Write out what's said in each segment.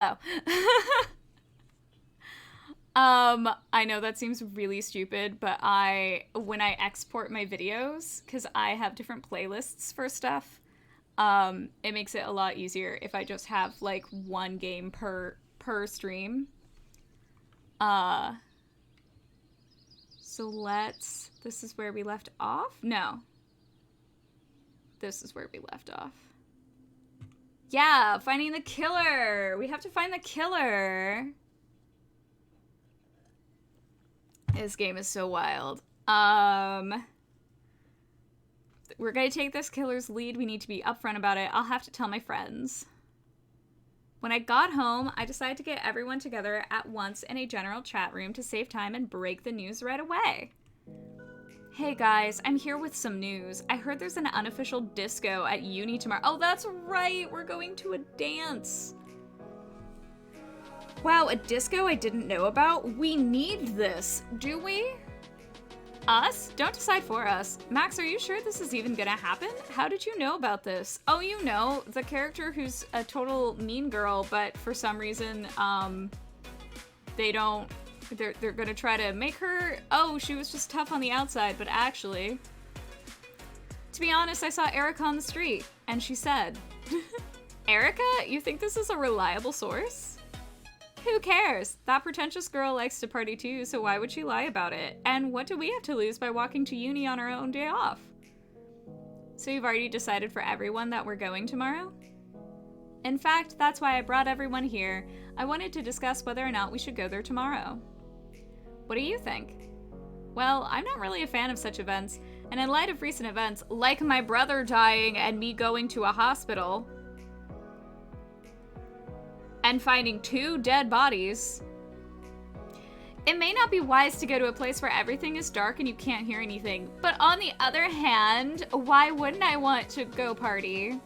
Oh. I know that seems really stupid, but when I export my videos, because I have different playlists for stuff, it makes it a lot easier if I just have like one game per stream. Uh, so this is where we left off? No, this is where we left off. Yeah, finding the killer. We have to find the killer. This game is so wild. We're gonna take this killer's lead. We need to be upfront about it. I'll have to tell my friends. When I got home, I decided to get everyone together at once in a general chat room to save time and break the news right away. Hey guys, I'm here with some news. I heard there's an unofficial disco at uni tomorrow. Oh, that's right, we're going to a dance. Wow, a disco I didn't know about? We need this, do we? Us? Don't decide for us. Max, are you sure this is even gonna happen? How did you know about this? Oh, you know, the character who's a total mean girl, but for some reason, they're gonna try to make her, oh, she was just tough on the outside, but actually, to be honest, I saw Erica on the street, and she said, Erica, you think this is a reliable source? Who cares? That pretentious girl likes to party too, so why would she lie about it? And what do we have to lose by walking to uni on our own day off? So you've already decided for everyone that we're going tomorrow? In fact, that's why I brought everyone here. I wanted to discuss whether or not we should go there tomorrow. What do you think? Well, I'm not really a fan of such events, and in light of recent events, like my brother dying and me going to a hospital, and finding 2 dead bodies, it may not be wise to go to a place where everything is dark and you can't hear anything. But on the other hand, why wouldn't I want to go party?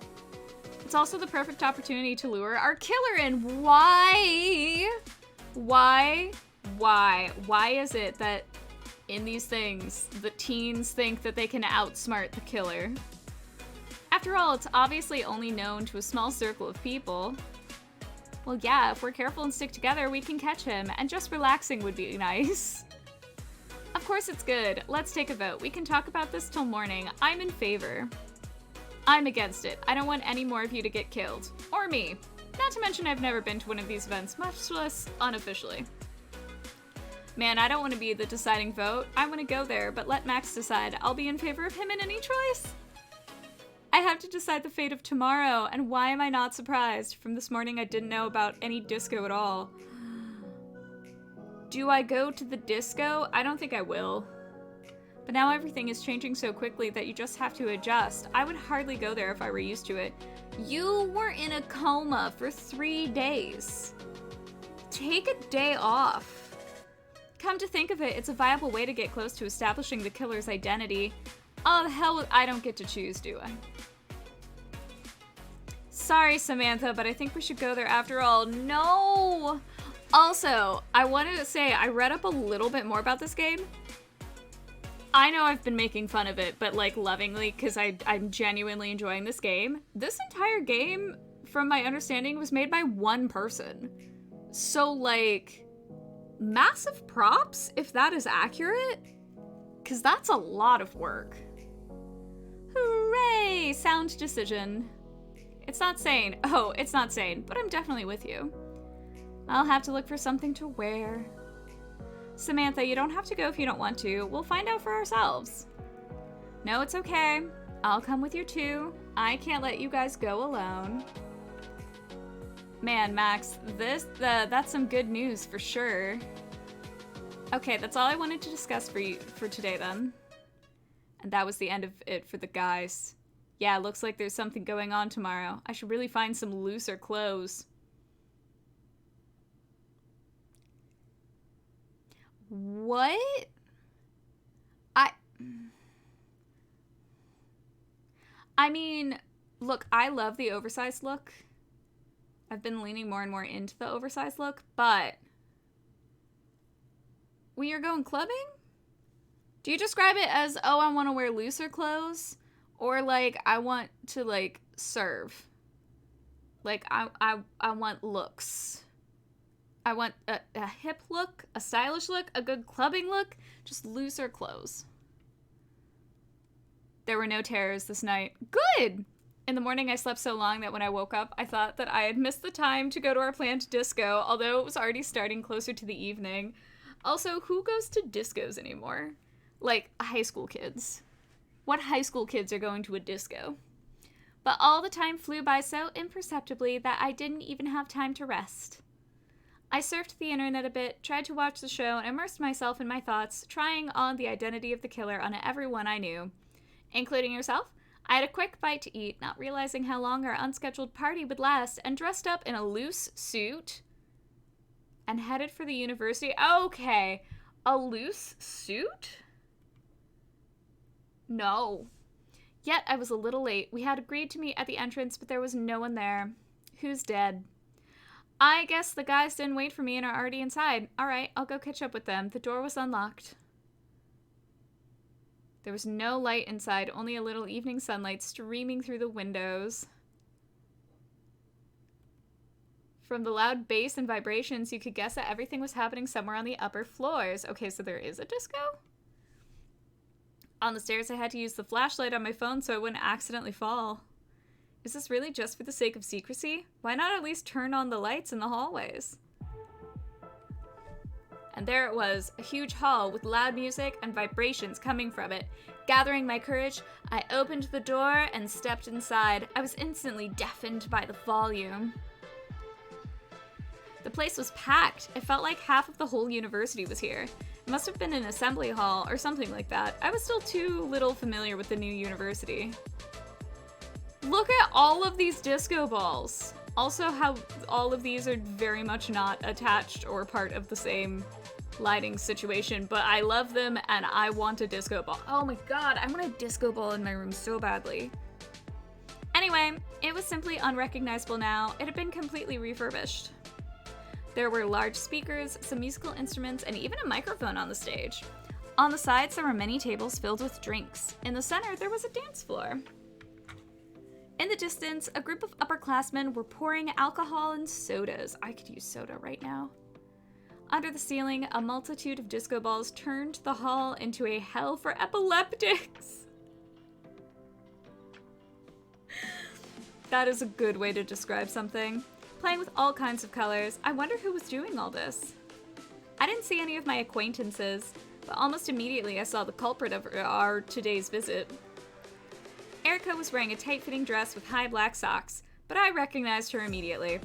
It's also the perfect opportunity to lure our killer in. Why? Why is it that in these things, the teens think that they can outsmart the killer? After all, it's obviously only known to a small circle of people. Well, yeah, if we're careful and stick together, we can catch him, and just relaxing would be nice. Of course it's good. Let's take a vote. We can talk about this till morning. I'm in favor. I'm against it. I don't want any more of you to get killed. Or me. Not to mention I've never been to one of these events, much less unofficially. Man, I don't want to be the deciding vote. I want to go there, but let Max decide. I'll be in favor of him in any choice. I have to decide the fate of tomorrow, and why am I not surprised? From this morning I didn't know about any disco at all. Do I go to the disco? I don't think I will. But now everything is changing so quickly that you just have to adjust. I would hardly go there if I were used to it. You were in a coma for 3 days. Take a day off. Come to think of it, it's a viable way to get close to establishing the killer's identity. Oh, the hell, I don't get to choose, do I? Sorry, Samantha, but I think we should go there after all. No! Also, I wanted to say, I read up a little bit more about this game. I know I've been making fun of it, but like lovingly, because I'm genuinely enjoying this game. This entire game, from my understanding, was made by one person. So like, massive props if that is accurate, because that's a lot of work. Hooray! Sound decision. It's not sane. Oh, it's not sane, but I'm definitely with you. I'll have to look for something to wear. Samantha, you don't have to go if you don't want to. We'll find out for ourselves. No, it's okay. I'll come with you too. I can't let you guys go alone. Man, Max, that's some good news for sure. Okay, that's all I wanted to discuss for today then. And that was the end of it for the guys. Yeah, looks like there's something going on tomorrow. I should really find some looser clothes. What? I mean, look, I love the oversized look. I've been leaning more and more into the oversized look, but when you're going clubbing, do you describe it as, oh, I want to wear looser clothes? Or like, I want to like serve? Like, I want looks. I want a hip look, a stylish look, a good clubbing look, just looser clothes. There were no terrors this night. Good! In the morning, I slept so long that when I woke up, I thought that I had missed the time to go to our planned disco, although it was already starting closer to the evening. Also, who goes to discos anymore? Like, high school kids. What high school kids are going to a disco? But all the time flew by so imperceptibly that I didn't even have time to rest. I surfed the internet a bit, tried to watch the show, and immersed myself in my thoughts, trying on the identity of the killer on everyone I knew. Including yourself? I had a quick bite to eat, not realizing how long our unscheduled party would last, and dressed up in a loose suit and headed for the university. Okay, a loose suit? No. Yet I was a little late. We had agreed to meet at the entrance, but there was no one there. Who's dead? I guess the guys didn't wait for me and are already inside. All right, I'll go catch up with them. The door was unlocked. There was no light inside, only a little evening sunlight streaming through the windows. From the loud bass and vibrations, you could guess that everything was happening somewhere on the upper floors. Okay, so there is a disco? On the stairs, I had to use the flashlight on my phone so I wouldn't accidentally fall. Is this really just for the sake of secrecy? Why not at least turn on the lights in the hallways? And there it was, a huge hall with loud music and vibrations coming from it. Gathering my courage, I opened the door and stepped inside. I was instantly deafened by the volume. The place was packed. It felt like half of the whole university was here. It must have been an assembly hall or something like that. I was still too little familiar with the new university. Look at all of these disco balls. Also, how all of these are very much not attached or part of the same lighting situation, but I love them and I want a disco ball. Oh my god, I want a disco ball in my room so badly. Anyway, it was simply unrecognizable now. It had been completely refurbished. There were large speakers, some musical instruments, and even a microphone on the stage. On the sides, there were many tables filled with drinks. In the center, there was a dance floor. In the distance, a group of upperclassmen were pouring alcohol and sodas. I could use soda right now. Under the ceiling, a multitude of disco balls turned the hall into a hell for epileptics. That is a good way to describe something. Playing with all kinds of colors. I wonder who was doing all this. I didn't see any of my acquaintances, but almost immediately I saw the culprit of our today's visit. Erica was wearing a tight-fitting dress with high black socks, but I recognized her immediately.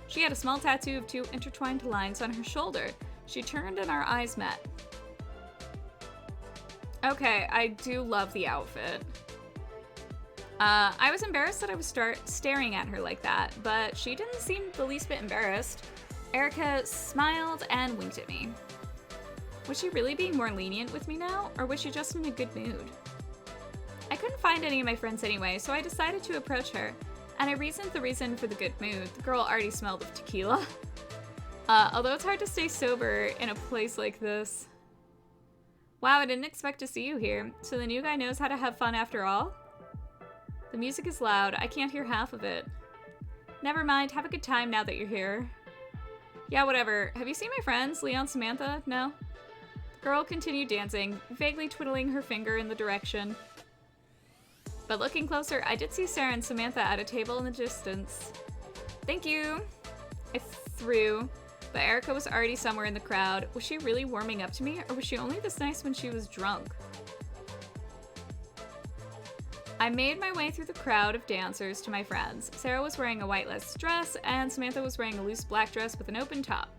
She had a small tattoo of two intertwined lines on her shoulder. She turned and our eyes met. Okay, I do love the outfit. I was embarrassed that I was staring at her like that, but she didn't seem the least bit embarrassed. Erica smiled and winked at me. Was she really being more lenient with me now, or was she just in a good mood? I couldn't find any of my friends anyway, so I decided to approach her, and I reasoned the reason for the good mood. The girl already smelled of tequila. Although it's hard to stay sober in a place like this. Wow, I didn't expect to see you here. So the new guy knows how to have fun after all? The music is loud. I can't hear half of it. Never mind. Have a good time now that you're here. Yeah, whatever. Have you seen my friends, Leon, Samantha? No? The girl continued dancing, vaguely twiddling her finger in the direction. But looking closer, I did see Sarah and Samantha at a table in the distance. Thank you. I threw, but Erica was already somewhere in the crowd. Was she really warming up to me, or was she only this nice when she was drunk? I made my way through the crowd of dancers to my friends. Sarah was wearing a white lace dress, and Samantha was wearing a loose black dress with an open top.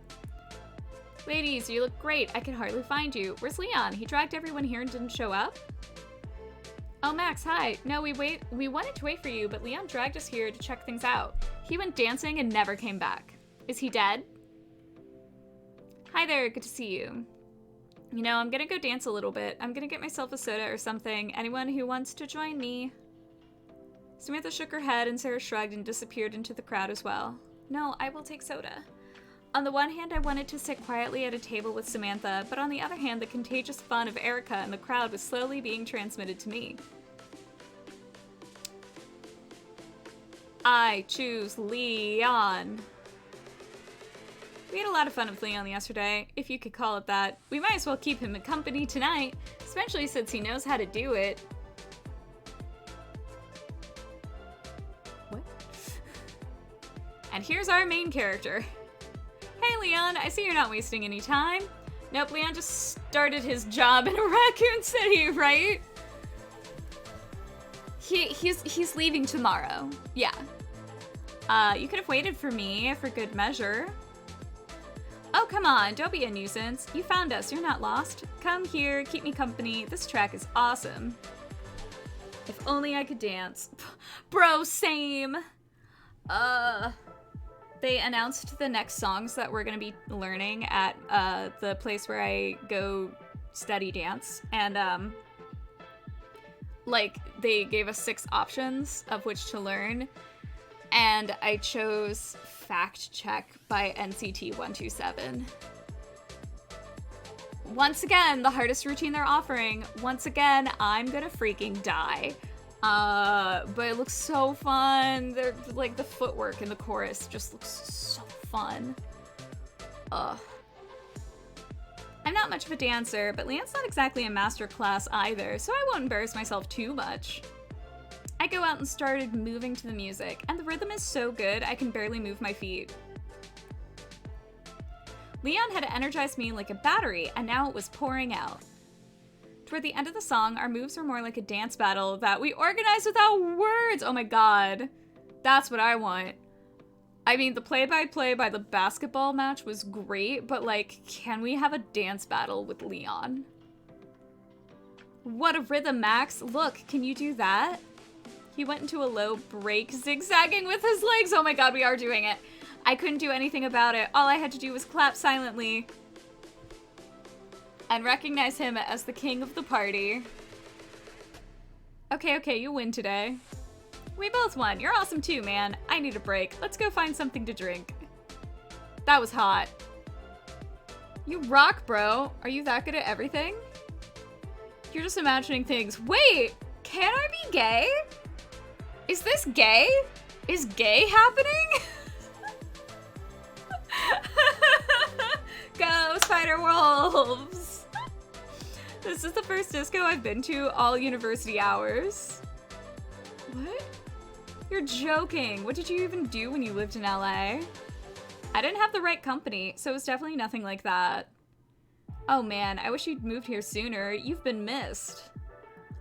Ladies, you look great. I can hardly find you. Where's Leon? He dragged everyone here and didn't show up? Oh, Max, hi. No, we wanted to wait for you, but Leon dragged us here to check things out. He went dancing and never came back. Is he dead? Hi there, good to see you. You know, I'm gonna go dance a little bit. I'm gonna get myself a soda or something. Anyone who wants to join me? Samantha shook her head and Sarah shrugged and disappeared into the crowd as well. No, I will take soda. On the one hand, I wanted to sit quietly at a table with Samantha, but on the other hand, the contagious fun of Erica and the crowd was slowly being transmitted to me. I choose Leon. We had a lot of fun with Leon yesterday, if you could call it that. We might as well keep him company tonight, especially since he knows how to do it. What? And here's our main character. Hey Leon, I see you're not wasting any time. Nope, Leon just started his job in a Raccoon City, right? He's leaving tomorrow. Yeah. You could have waited for me for good measure. Oh, come on, don't be a nuisance. You found us, you're not lost. Come here, keep me company. This track is awesome. If only I could dance. Bro, same. They announced the next songs that we're gonna be learning at the place where I go study dance. And like, they gave us 6 options of which to learn. And I chose Fact Check by NCT 127. Once again, the hardest routine they're offering. Once again, I'm gonna freaking die. But it looks so fun. They're like, the footwork in the chorus just looks so fun. Ugh. I'm not much of a dancer, but Leon's not exactly a master class either, so I won't embarrass myself too much. I go out and started moving to the music, and the rhythm is so good I can barely move my feet. Leon had energized me like a battery, and now it was pouring out. Toward the end of the song, our moves were more like a dance battle that we organized without words. Oh my god. That's what I want. I mean, the play-by-play by the basketball match was great, but like, can we have a dance battle with Leon? What a rhythm, Max. Look, can you do that? He went into a low break, zigzagging with his legs. Oh my god, we are doing it. I couldn't do anything about it. All I had to do was clap silently and recognize him as the king of the party. Okay, you win today. We both won. You're awesome too, man. I need a break. Let's go find something to drink. That was hot. You rock, bro. Are you that good at everything? You're just imagining things. Wait, can I be gay? Is this gay? Is gay happening? Go, Spider Wolves! This is the first disco I've been to all university hours. What? You're joking. What did you even do when you lived in LA? I didn't have the right company, so it was definitely nothing like that. Oh man, I wish you'd moved here sooner. You've been missed.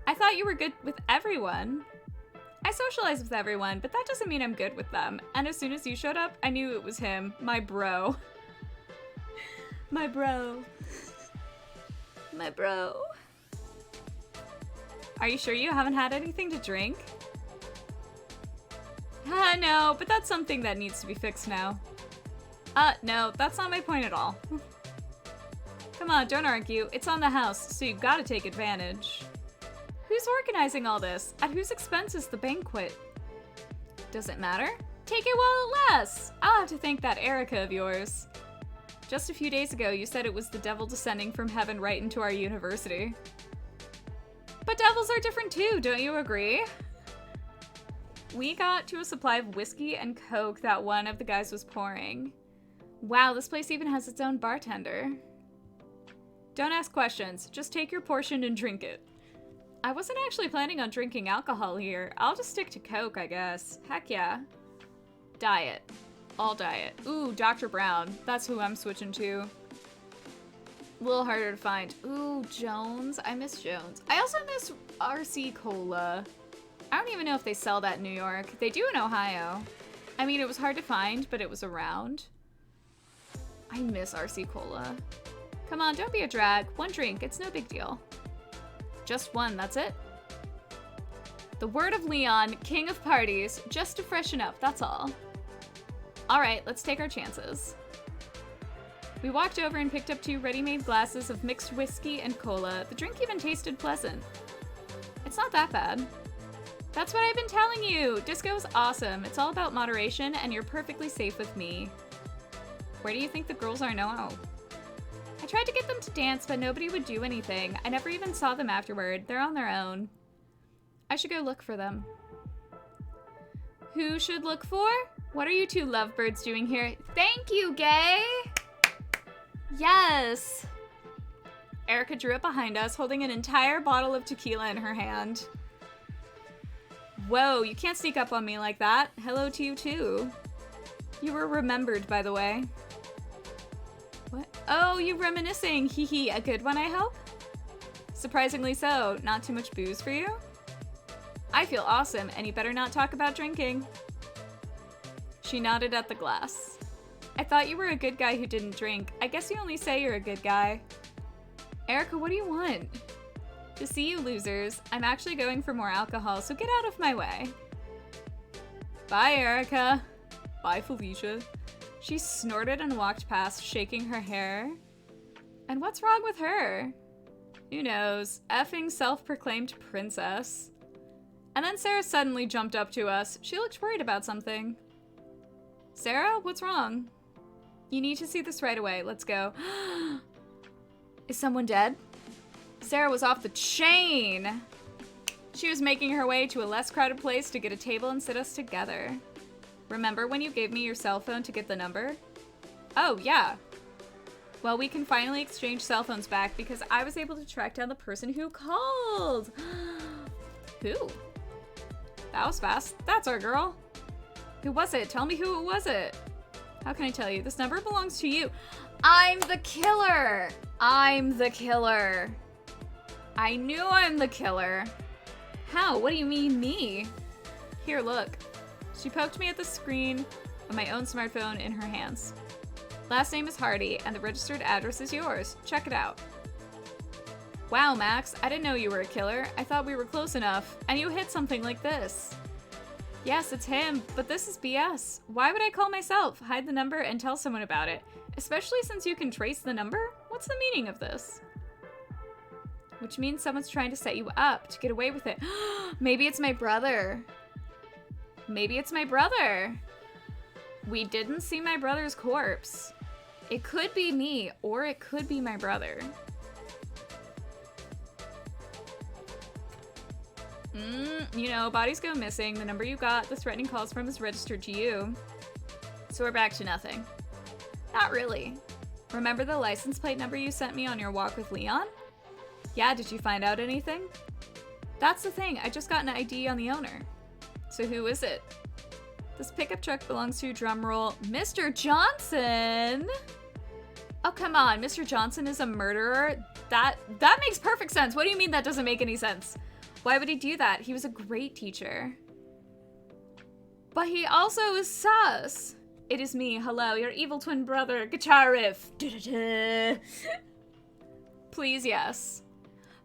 I thought you were good with everyone. I socialize with everyone, but that doesn't mean I'm good with them. And as soon as you showed up, I knew it was him. My bro. My bro. My bro. Are you sure you haven't had anything to drink? No, but that's something that needs to be fixed now. No, that's not my point at all. Come on, don't argue. It's on the house, so you've got to take advantage. Who's organizing all this? At whose expense is the banquet? Does it matter? Take it while it lasts. I'll have to thank that Erica of yours. Just a few days ago, you said it was the devil descending from heaven right into our university. But devils are different too, don't you agree? We got to a supply of whiskey and Coke that one of the guys was pouring. Wow, this place even has its own bartender. Don't ask questions, just take your portion and drink it. I wasn't actually planning on drinking alcohol here. I'll just stick to Coke, I guess. Heck yeah. Diet. All diet. Ooh, Dr. Brown. That's who I'm switching to. A little harder to find. Ooh, Jones. I miss Jones. I also miss RC Cola. I don't even know if they sell that in New York. They do in Ohio. I mean, it was hard to find, but it was around. I miss RC Cola. Come on, don't be a drag. One drink, it's no big deal. Just one, that's it. The word of Leon, king of parties, just to freshen up, that's all. Alright, let's take our chances. We walked over and picked up 2 ready-made glasses of mixed whiskey and cola. The drink even tasted pleasant. It's not that bad. That's what I've been telling you! Disco's awesome. It's all about moderation, and you're perfectly safe with me. Where do you think the girls are now? I tried to get them to dance, but nobody would do anything. I never even saw them afterward. They're on their own. I should go look for them. Who should look for? What are you 2 lovebirds doing here? Thank you, Gay! Yes! Erica drew up behind us, holding an entire bottle of tequila in her hand. Whoa, you can't sneak up on me like that. Hello to you, too. You were remembered, by the way. What? Oh, you reminiscing. Hee hee, a good one, I hope? Surprisingly so. Not too much booze for you? I feel awesome, and you better not talk about drinking. She nodded at the glass. I thought you were a good guy who didn't drink. I guess you only say you're a good guy. Erica, what do you want? To see you losers. I'm actually going for more alcohol, so get out of my way. Bye, Erica. Bye, Felicia. She snorted and walked past, shaking her hair. And what's wrong with her? Who knows? Effing self-proclaimed princess. And then Sarah suddenly jumped up to us. She looked worried about something. Sarah, what's wrong? You need to see this right away. Let's go. Is someone dead? Sarah was off the chain. She was making her way to a less crowded place to get a table and sit us together. Remember when you gave me your cell phone to get the number? Oh, yeah. Well, we can finally exchange cell phones back because I was able to track down the person who called. Who? That was fast. That's our girl. Who was it? Tell me who it was it. How can I tell you? This number belongs to you. I'm the killer. I'm the killer. I knew I'm the killer. How? What do you mean, me? Here, look. She poked me at the screen of my own smartphone in her hands. Last name is Hardy, and the registered address is yours. Check it out. Wow, Max, I didn't know you were a killer. I thought we were close enough, and you hit something like this. Yes, it's him, but this is BS. Why would I call myself, hide the number, and tell someone about it? Especially since you can trace the number? What's the meaning of this? Which means someone's trying to set you up to get away with it. Maybe it's my brother. Maybe it's my brother. We didn't see my brother's corpse. It could be me, or it could be my brother. You know, bodies go missing. The number you got the threatening calls from is registered to you. So we're back to nothing. Not really. Remember the license plate number you sent me on your walk with Leon? Yeah, did you find out anything? That's the thing, I just got an ID on the owner. So who is it? This pickup truck belongs to, drumroll, Mr. Johnson! Oh, come on, Mr. Johnson is a murderer? That makes perfect sense. What do you mean that doesn't make any sense? Why would he do that? He was a great teacher. But he also is sus. It is me, hello, your evil twin brother, guitar riff. Please, yes.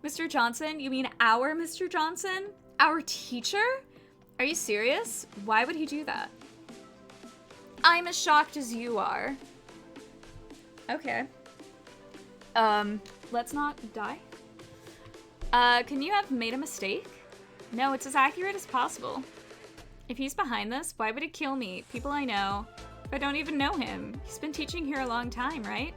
Mr. Johnson? You mean our Mr. Johnson? Our teacher? Are you serious? Why would he do that? I'm as shocked as you are. Okay. Let's not die. Can you have made a mistake? No, it's as accurate as possible. If he's behind this, why would he kill me? People I know. If I don't even know him. He's been teaching here a long time, right?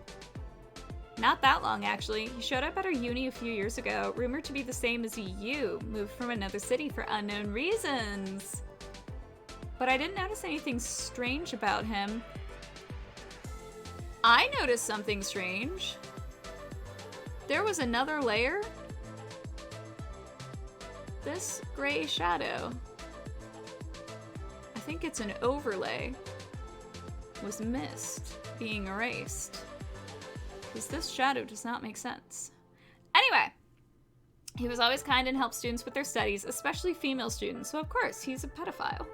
Not that long, actually. He showed up at our uni a few years ago, rumored to be the same as you, moved from another city for unknown reasons. But I didn't notice anything strange about him. I noticed something strange. There was another layer. This gray shadow. I think it's an overlay. Was missed, being erased. Because this shadow does not make sense. Anyway, he was always kind and helped students with their studies, especially female students, so of course, he's a pedophile.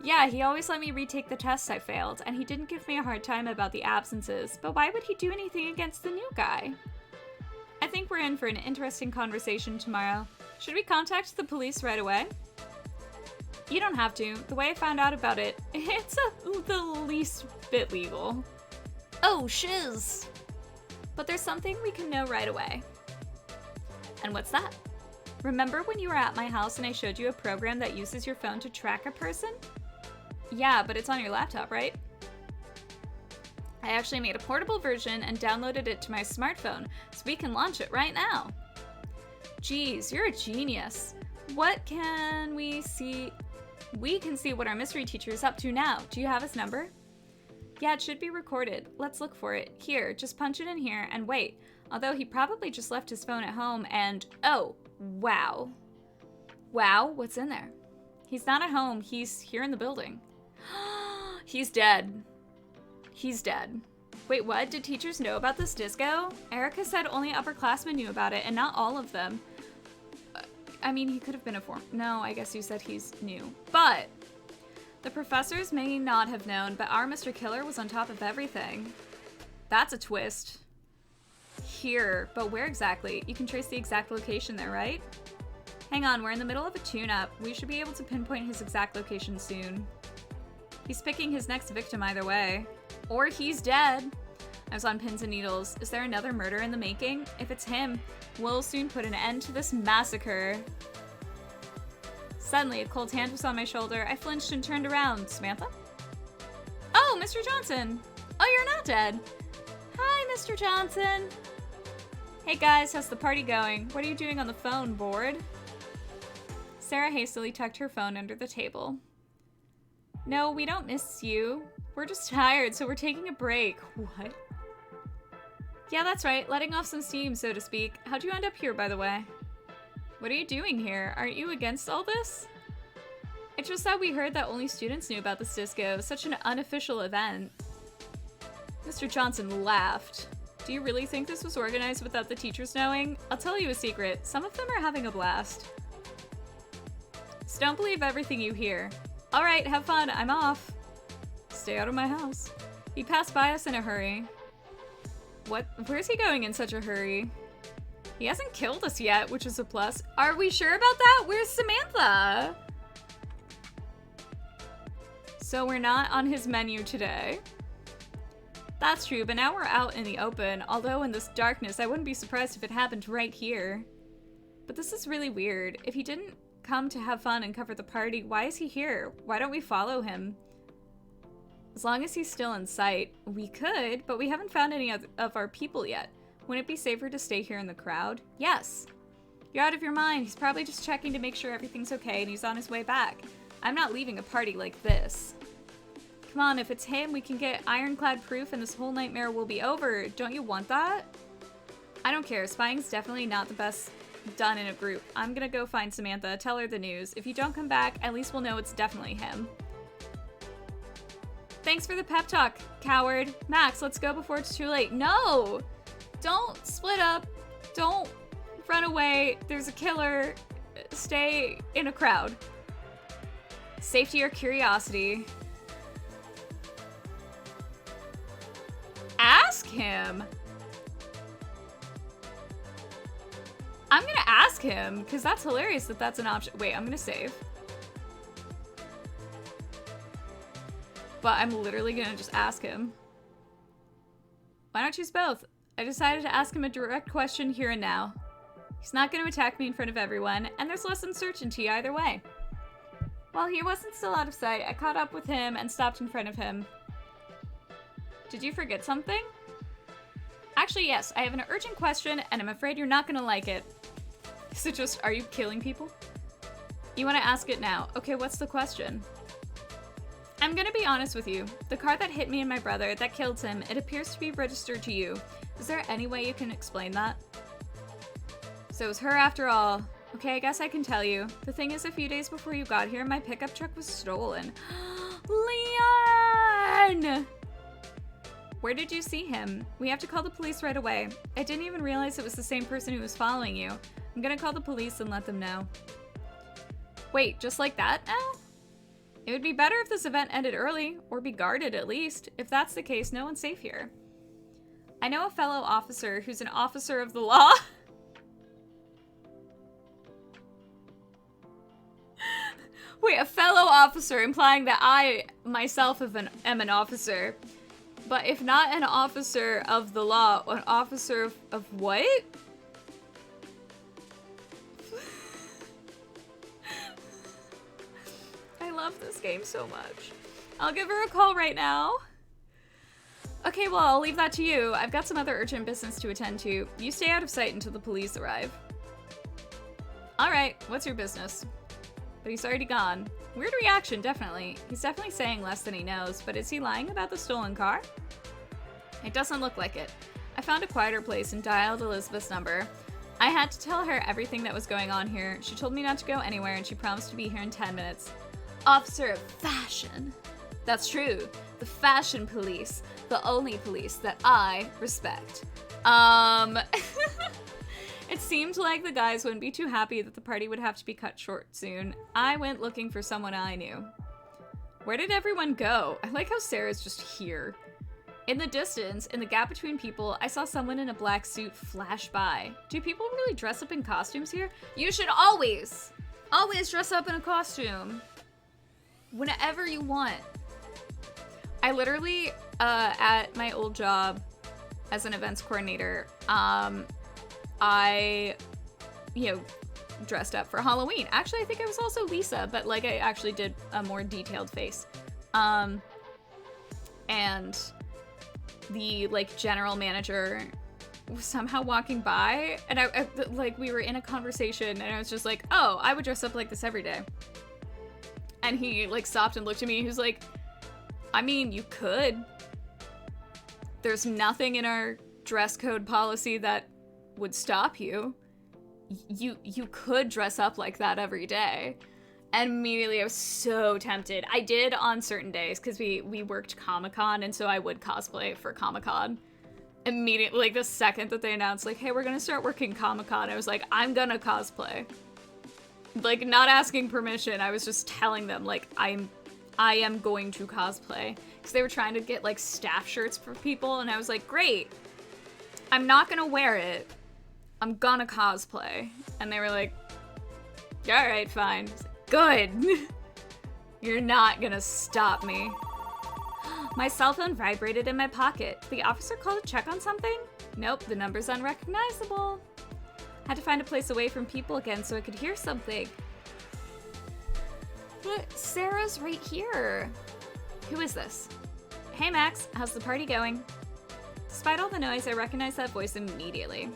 Yeah, he always let me retake the tests I failed, and he didn't give me a hard time about the absences, but why would he do anything against the new guy? I think we're in for an interesting conversation tomorrow. Should we contact the police right away? You don't have to. The way I found out about it, it's the least bit legal. Oh, shiz. But there's something we can know right away. And what's that? Remember when you were at my house and I showed you a program that uses your phone to track a person? Yeah, but it's on your laptop, right? I actually made a portable version and downloaded it to my smartphone, so we can launch it right now. Geez, you're a genius. What can we see? We can see what our mystery teacher is up to now. Do you have his number? Yeah, it should be recorded. Let's look for it. Here, just punch it in here and wait. Although he probably just left his phone at home and... Oh, wow. Wow, what's in there? He's not at home. He's here in the building. He's dead. He's dead. Wait, what? Did teachers know about this disco? Erica said only upperclassmen knew about it, and not all of them. I mean, he could have been informed. No, I guess you said he's new. But the professors may not have known, but our Mr. Killer was on top of everything. That's a twist. Here, but where exactly? You can trace the exact location there, right? Hang on, we're in the middle of a tune-up. We should be able to pinpoint his exact location soon. He's picking his next victim either way. Or he's dead. I was on pins and needles. Is there another murder in the making? If it's him, we'll soon put an end to this massacre. Suddenly, a cold hand was on my shoulder. I flinched and turned around. Samantha? Oh, Mr. Johnson. Oh, you're not dead. Hi, Mr. Johnson. Hey guys, how's the party going? What are you doing on the phone, bored? Sarah hastily tucked her phone under the table. No, we don't miss you. We're just tired, so we're taking a break. What? Yeah, that's right. Letting off some steam, so to speak. How'd you end up here, by the way? What are you doing here? Aren't you against all this? It's just that we heard that only students knew about this disco. Such an unofficial event. Mr. Johnson laughed. Do you really think this was organized without the teachers knowing? I'll tell you a secret. Some of them are having a blast. So don't believe everything you hear. All right, have fun. I'm off. Stay out of my house. He passed by us in a hurry. What? Where's he going in such a hurry? He hasn't killed us yet, which is a plus. Are we sure about that? Where's Samantha? So we're not on his menu today. That's true, but now we're out in the open. Although in this darkness, I wouldn't be surprised if it happened right here. But this is really weird. If he didn't come to have fun and cover the party, why is he here? Why don't we follow him? As long as he's still in sight, we could, but we haven't found any of our people yet. Wouldn't it be safer to stay here in the crowd? Yes. You're out of your mind. He's probably just checking to make sure everything's okay and he's on his way back. I'm not leaving a party like this. Come on, if it's him, we can get ironclad proof and this whole nightmare will be over. Don't you want that? I don't care. Spying's definitely not the best done in a group. I'm gonna go find Samantha, tell her the news. If you don't come back, at least we'll know it's definitely him. Thanks for the pep talk, coward. Max, let's go before it's too late. No! Don't split up. Don't run away. There's a killer. Stay in a crowd. Safety or curiosity? Ask him. I'm gonna ask him, because that's hilarious that that's an option. Wait, I'm gonna save. But I'm literally gonna just ask him. Why not choose both? I decided to ask him a direct question here and now. He's not gonna attack me in front of everyone, and there's less uncertainty either way. While he wasn't still out of sight, I caught up with him and stopped in front of him. Did you forget something? Actually, yes, I have an urgent question, and I'm afraid you're not gonna like it. Is it just, are you killing people? You wanna ask it now. Okay, what's the question? I'm gonna be honest with you. The car that hit me and my brother, that killed him, it appears to be registered to you. Is there any way you can explain that? So it was her after all. Okay, I guess I can tell you. The thing is, a few days before you got here, my pickup truck was stolen. Leon! Where did you see him? We have to call the police right away. I didn't even realize it was the same person who was following you. I'm gonna call the police and let them know. Wait, just like that now? It would be better if this event ended early, or be guarded at least. If that's the case, no one's safe here. I know a fellow officer who's an officer of the law. Wait, a fellow officer, implying that I, myself, am an officer. But if not an officer of the law, an officer of what? I love this game so much. I'll give her a call right now. Okay, well, I'll leave that to you. I've got some other urgent business to attend to. You stay out of sight until the police arrive. Alright, what's your business? But he's already gone. Weird reaction, definitely. He's definitely saying less than he knows, but is he lying about the stolen car? It doesn't look like it. I found a quieter place and dialed Elizabeth's number. I had to tell her everything that was going on here. She told me not to go anywhere, and she promised to be here in 10 minutes. Officer of fashion. That's true. The fashion police. The only police that I respect. It seemed like the guys wouldn't be too happy that the party would have to be cut short soon. I went looking for someone I knew. Where did everyone go? I like how Sarah's just here. In the distance, in the gap between people, I saw someone in a black suit flash by. Do people really dress up in costumes here? You should always dress up in a costume. Whenever you want. I literally, at my old job as an events coordinator, I, dressed up for Halloween. Actually, I think I was also Lisa, but like I actually did a more detailed face. And the general manager was somehow walking by, and I we were in a conversation, and I was just like, oh, I would dress up like this every day. And he stopped and looked at me. He was like, I mean, you could. There's nothing in our dress code policy that would stop you. You could dress up like that every day. And immediately I was so tempted. I did on certain days because we worked Comic-Con, and so I would cosplay for Comic-Con. Immediately, the second that they announced, hey, we're gonna start working Comic-Con, I was like, I'm gonna cosplay. Not asking permission, I was just telling them, I am going to cosplay. Because they were trying to get, staff shirts for people, and I was like, great. I'm not gonna wear it. I'm gonna cosplay. And they were like, alright, fine. Good. You're not gonna stop me. My cell phone vibrated in my pocket. The officer called to check on something? Nope, the number's unrecognizable. Had to find a place away from people again so I could hear something. But Sarah's right here. Who is this? Hey Max, how's the party going? Despite all the noise, I recognized that voice immediately.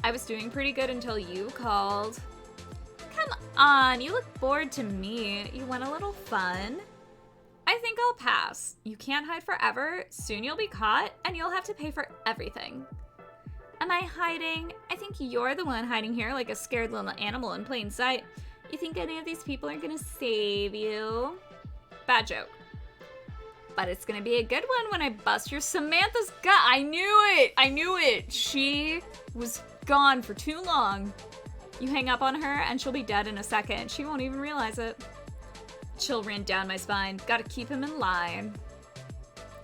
I was doing pretty good until you called. Come on, you look bored to me. You want a little fun? I think I'll pass. You can't hide forever. Soon you'll be caught, and you'll have to pay for everything. Am I hiding? I think you're the one hiding here like a scared little animal in plain sight. You think any of these people are gonna save you? Bad joke. But it's gonna be a good one when I bust your Samantha's gut. I knew it! I knew it! She was gone for too long. You hang up on her and she'll be dead in a second. She won't even realize it. Chill ran down my spine. Gotta keep him in line.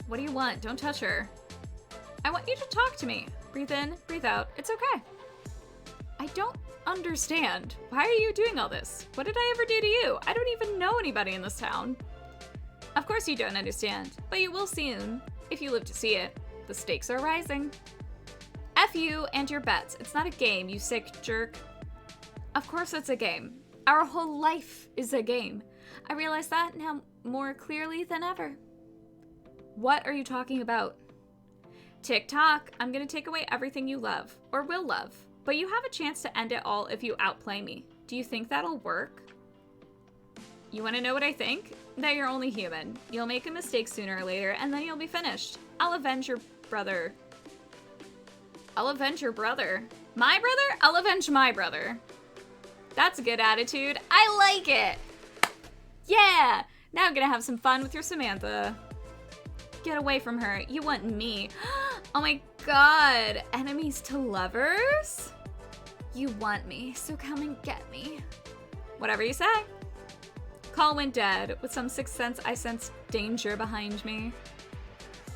What do you want? Don't touch her. I want you to talk to me. Breathe in, breathe out. It's okay. I don't understand. Why are you doing all this? What did I ever do to you? I don't even know anybody in this town. Of course you don't understand, but you will soon, if you live to see it. The stakes are rising. F you and your bets. It's not a game, you sick jerk. Of course it's a game. Our whole life is a game. I realize that now more clearly than ever. What are you talking about? Tick-tock, I'm gonna take away everything you love, or will love, but you have a chance to end it all if you outplay me. Do you think that'll work? You wanna know what I think? That you're only human. You'll make a mistake sooner or later, and then you'll be finished. I'll avenge your brother. I'll avenge your brother. My brother? I'll avenge my brother. That's a good attitude. I like it! Yeah! Now I'm gonna have some fun with your Samantha. Get away from her. You want me. Oh my god. Enemies to lovers? You want me, so come and get me. Whatever you say. Call went dead. With some sixth sense, I sensed danger behind me.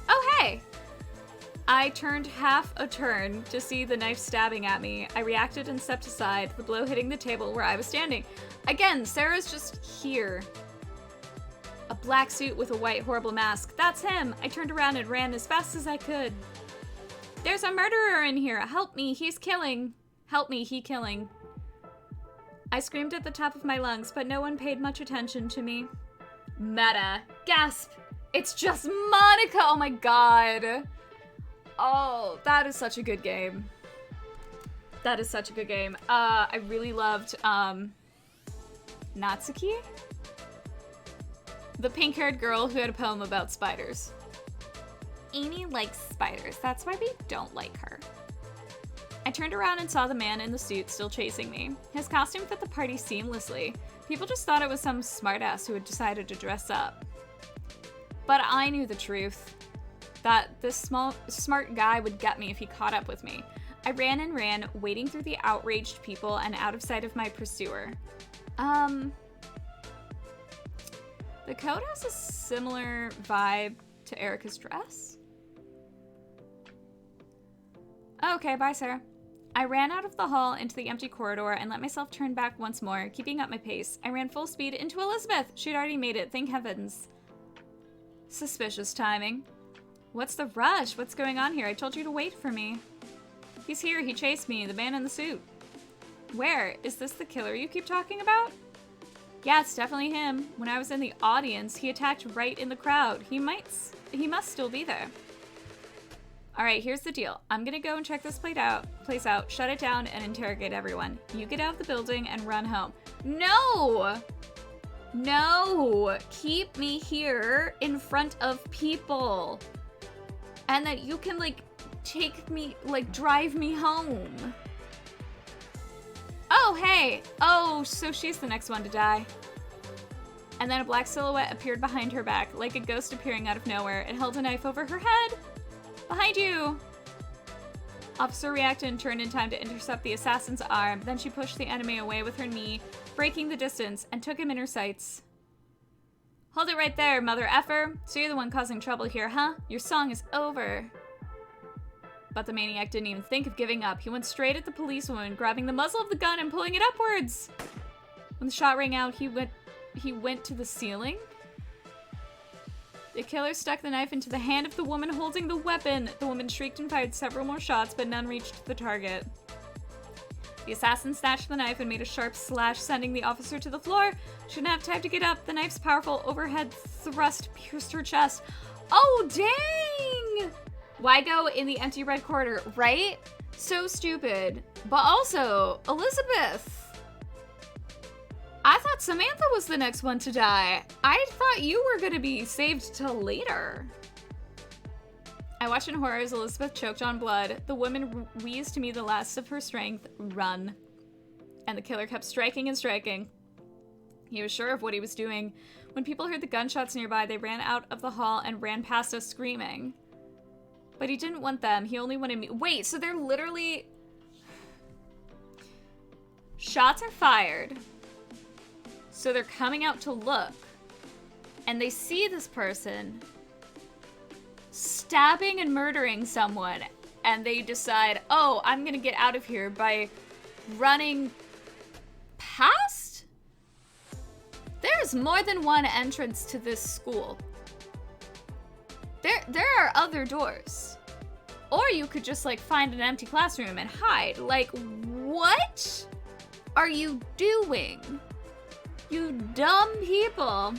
Oh, hey! I turned half a turn to see the knife stabbing at me. I reacted and stepped aside, the blow hitting the table where I was standing. Again, Sarah's just here. A black suit with a white, horrible mask. That's him! I turned around and ran as fast as I could. There's a murderer in here! Help me, he's killing! Help me, he killing. I screamed at the top of my lungs, but no one paid much attention to me. Meta. Gasp! It's just Monica! Oh my god! Oh, that is such a good game. That is such a good game. I really loved, Natsuki? The pink-haired girl who had a poem about spiders. Amy likes spiders. That's why we don't like her. I turned around and saw the man in the suit still chasing me. His costume fit the party seamlessly. People just thought it was some smartass who had decided to dress up. But I knew the truth. That this smart guy would get me if he caught up with me. I ran and ran, wading through the outraged people and out of sight of my pursuer. The coat has a similar vibe to Erica's dress. Okay, bye, Sarah. I ran out of the hall into the empty corridor and let myself turn back once more, keeping up my pace. I ran full speed into Elizabeth. She'd already made it, thank heavens. Suspicious timing. What's the rush? What's going on here? I told you to wait for me. He's here. He chased me. The man in the suit. Where? Is this the killer you keep talking about? Yeah, it's definitely him. When I was in the audience, he attacked right in the crowd. He must still be there. Alright, here's the deal. I'm gonna go and check this place out, shut it down, and interrogate everyone. You get out of the building and run home. No! No! Keep me here in front of people. And that you can, like, take me, like, drive me home. Oh, hey! Oh, so she's the next one to die. And then a black silhouette appeared behind her back, like a ghost appearing out of nowhere. It held a knife over her head. Behind you! Officer reacted and turned in time to intercept the assassin's arm. Then she pushed the enemy away with her knee, breaking the distance, and took him in her sights. Hold it right there, mother effer. So you're the one causing trouble here, huh? Your song is over. But the maniac didn't even think of giving up. He went straight at the policewoman, grabbing the muzzle of the gun and pulling it upwards. When the shot rang out, he went to the ceiling. The killer stuck the knife into the hand of the woman holding the weapon. The woman shrieked and fired several more shots, but none reached the target. The assassin snatched the knife and made a sharp slash, sending the officer to the floor. She didn't have time to get up. The knife's powerful overhead thrust pierced her chest. Oh, dang! Why go in the empty red corridor, right? So stupid. But also, Elizabeth. I thought Samantha was the next one to die. I thought you were gonna be saved till later. I watched in horror as Elizabeth choked on blood. The woman wheezed to me the last of her strength, run. And the killer kept striking and striking. He was sure of what he was doing. When people heard the gunshots nearby, they ran out of the hall and ran past us screaming. But he didn't want them, he only wanted me. Wait, so they're literally... Shots are fired. So they're coming out to look. And they see this person stabbing and murdering someone. And they decide, oh, I'm gonna get out of here by running past? There's more than one entrance to this school. There are other doors. Or you could just, like, find an empty classroom and hide. Like, what are you doing? You dumb people.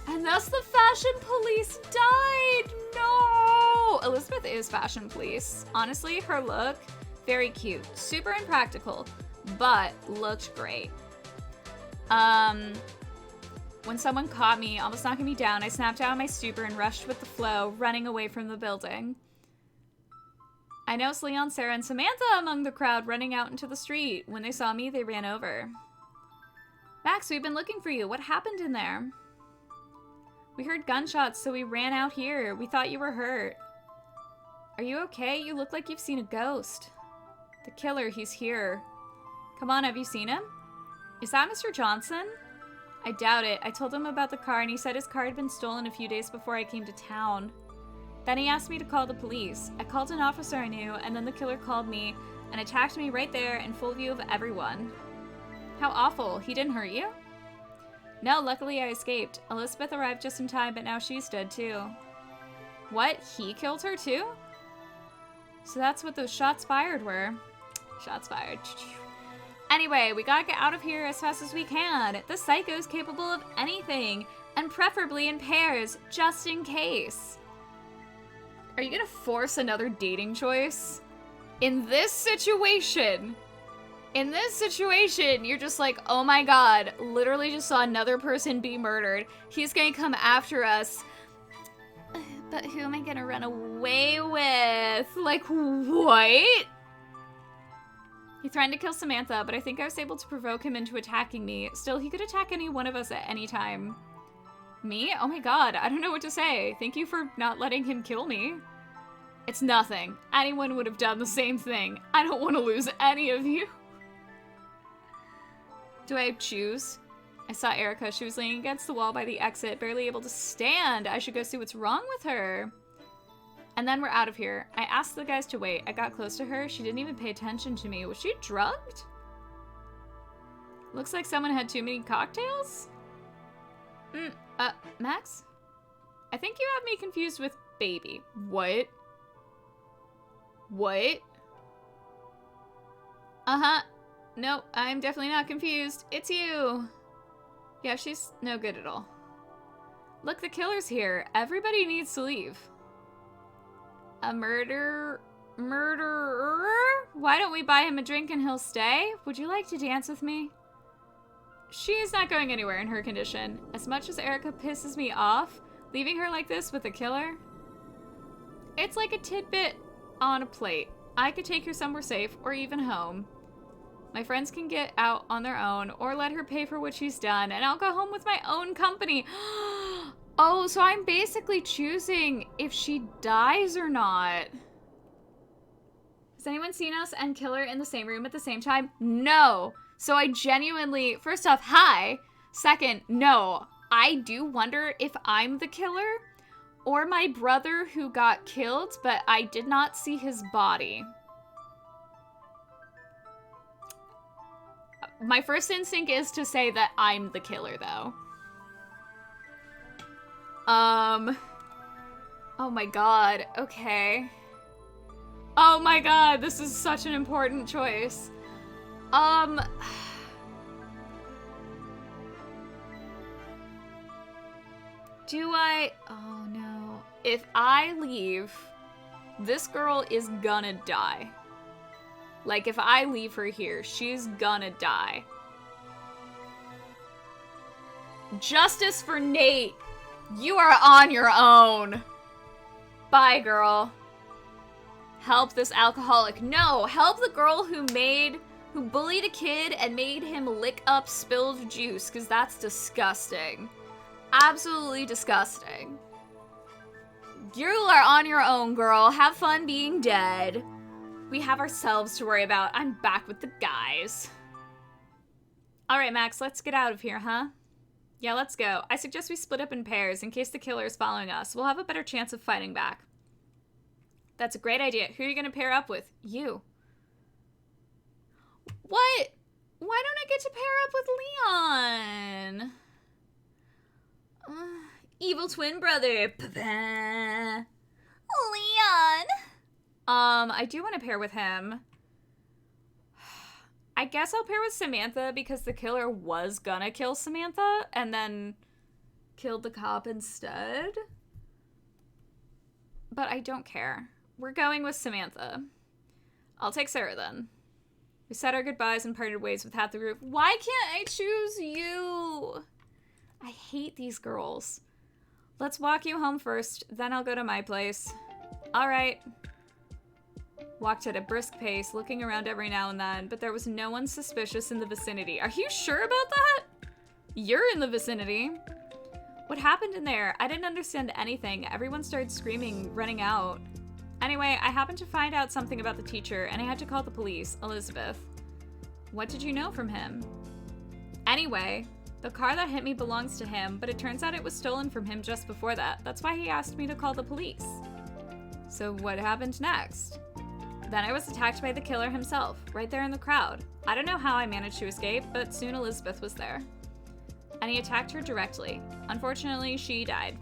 And thus the fashion police died. No! Elizabeth is fashion police. Honestly, her look, very cute. Super impractical, but looked great. When someone caught me, almost knocking me down, I snapped out of my stupor and rushed with the flow, running away from the building. I noticed Leon, Sarah, and Samantha among the crowd running out into the street. When they saw me, they ran over. Max, we've been looking for you. What happened in there? We heard gunshots, so we ran out here. We thought you were hurt. Are you okay? You look like you've seen a ghost. The killer, he's here. Come on, have you seen him? Is that Mr. Johnson? I doubt it. I told him about the car and he said his car had been stolen a few days before I came to town. Then he asked me to call the police. I called an officer I knew, and then the killer called me and attacked me right there in full view of everyone. How awful. He didn't hurt you? No, luckily I escaped. Elizabeth arrived just in time, but now she's dead too. What? He killed her too? So that's what those shots fired were. Shots fired. Anyway, we gotta get out of here as fast as we can. The psycho's capable of anything, and preferably in pairs, just in case. Are you gonna force another dating choice? In this situation, In this situation, you're just like, oh my god, literally just saw another person be murdered. He's gonna come after us. But who am I gonna run away with? Like, what? He threatened to kill Samantha, but I think I was able to provoke him into attacking me. Still, he could attack any one of us at any time. Me? Oh my god, I don't know what to say. Thank you for not letting him kill me. It's nothing. Anyone would have done the same thing. I don't want to lose any of you. Do I choose? I saw Erica. She was leaning against the wall by the exit, barely able to stand. I should go see what's wrong with her. And then we're out of here. I asked the guys to wait. I got close to her. She didn't even pay attention to me. Was she drugged? Looks like someone had too many cocktails? Max? I think you have me confused with Baby. What? What? Uh-huh. No, I'm definitely not confused. It's you. Yeah, she's no good at all. Look, the killer's here. Everybody needs to leave. A murderer? Why don't we buy him a drink and he'll stay? Would you like to dance with me? She's not going anywhere in her condition. As much as Erica pisses me off, leaving her like this with a killer, it's like a tidbit on a plate. I could take her somewhere safe or even home. My friends can get out on their own or let her pay for what she's done, and I'll go home with my own company. Oh, so I'm basically choosing if she dies or not. Has anyone seen us and Killer in the same room at the same time? No. So I genuinely, first off, hi. Second, no. I do wonder if I'm the killer or my brother who got killed, but I did not see his body. My first instinct is to say that I'm the killer, though. Oh my god, okay. Oh my god, this is such an important choice. Do I... Oh no. If I leave, this girl is gonna die. Like, if I leave her here, she's gonna die. Justice for Nate! You are on your own! Bye, girl. Help this alcoholic. No, help the girl who bullied a kid and made him lick up spilled juice, because that's disgusting. Absolutely disgusting. You are on your own, girl. Have fun being dead. We have ourselves to worry about. I'm back with the guys. Alright, Max, let's get out of here, huh? Yeah, let's go. I suggest we split up in pairs in case the killer is following us. We'll have a better chance of fighting back. That's a great idea. Who are you gonna pair up with? You. What? Why don't I get to pair up with Leon? Evil twin brother. Leon. I do want to pair with him. I guess I'll pair with Samantha because the killer was gonna kill Samantha and then killed the cop instead. But I don't care. We're going with Samantha. I'll take Sarah then. We said our goodbyes and parted ways with half the group. Why can't I choose you? I hate these girls. Let's walk you home first, then I'll go to my place. All right. Walked at a brisk pace, looking around every now and then, but there was no one suspicious in the vicinity. Are you sure about that? You're in the vicinity. What happened in there? I didn't understand anything. Everyone started screaming, running out. Anyway, I happened to find out something about the teacher, and I had to call the police, Elizabeth. What did you know from him? Anyway, the car that hit me belongs to him, but it turns out it was stolen from him just before that. That's why he asked me to call the police. So what happened next? Then I was attacked by the killer himself, right there in the crowd. I don't know how I managed to escape, but soon Elizabeth was there. And he attacked her directly. Unfortunately, she died.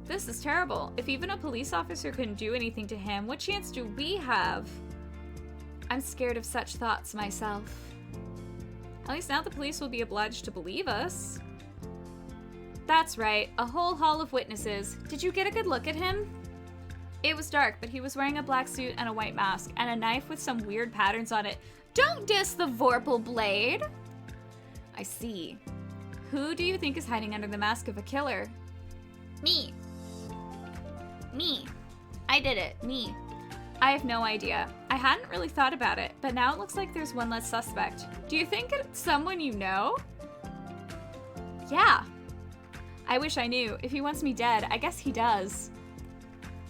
This is terrible. If even a police officer couldn't do anything to him, what chance do we have? I'm scared of such thoughts myself. At least now the police will be obliged to believe us. That's right, a whole hall of witnesses. Did you get a good look at him? It was dark, but he was wearing a black suit and a white mask, and a knife with some weird patterns on it. Don't diss the Vorpal blade! I see. Who do you think is hiding under the mask of a killer? Me. Me. I did it. Me. I have no idea. I hadn't really thought about it, but now it looks like there's one less suspect. Do you think it's someone you know? Yeah. I wish I knew. If he wants me dead, I guess he does.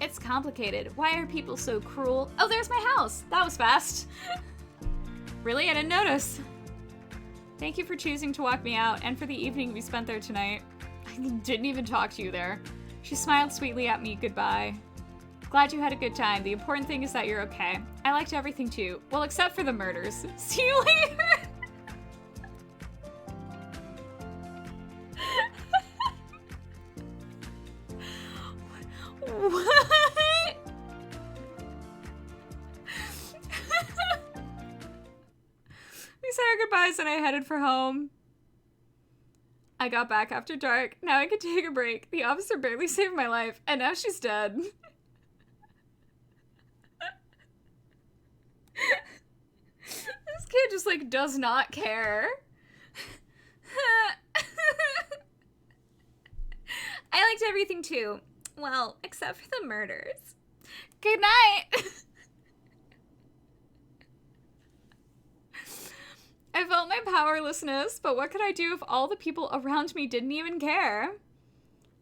It's complicated. Why are people so cruel? Oh, there's my house. That was fast. Really? I didn't notice. Thank you for choosing to walk me out and for the evening we spent there tonight. I didn't even talk to you there. She smiled sweetly at me goodbye. Glad you had a good time. The important thing is that you're okay. I liked everything too. Well, except for the murders. See you later! What? We said our goodbyes and I headed for home. I got back after dark. Now I could take a break. The officer barely saved my life, and now she's dead. This kid just, like, does not care. I liked everything too. Well, except for the murders. Good night! I felt my powerlessness, but what could I do if all the people around me didn't even care?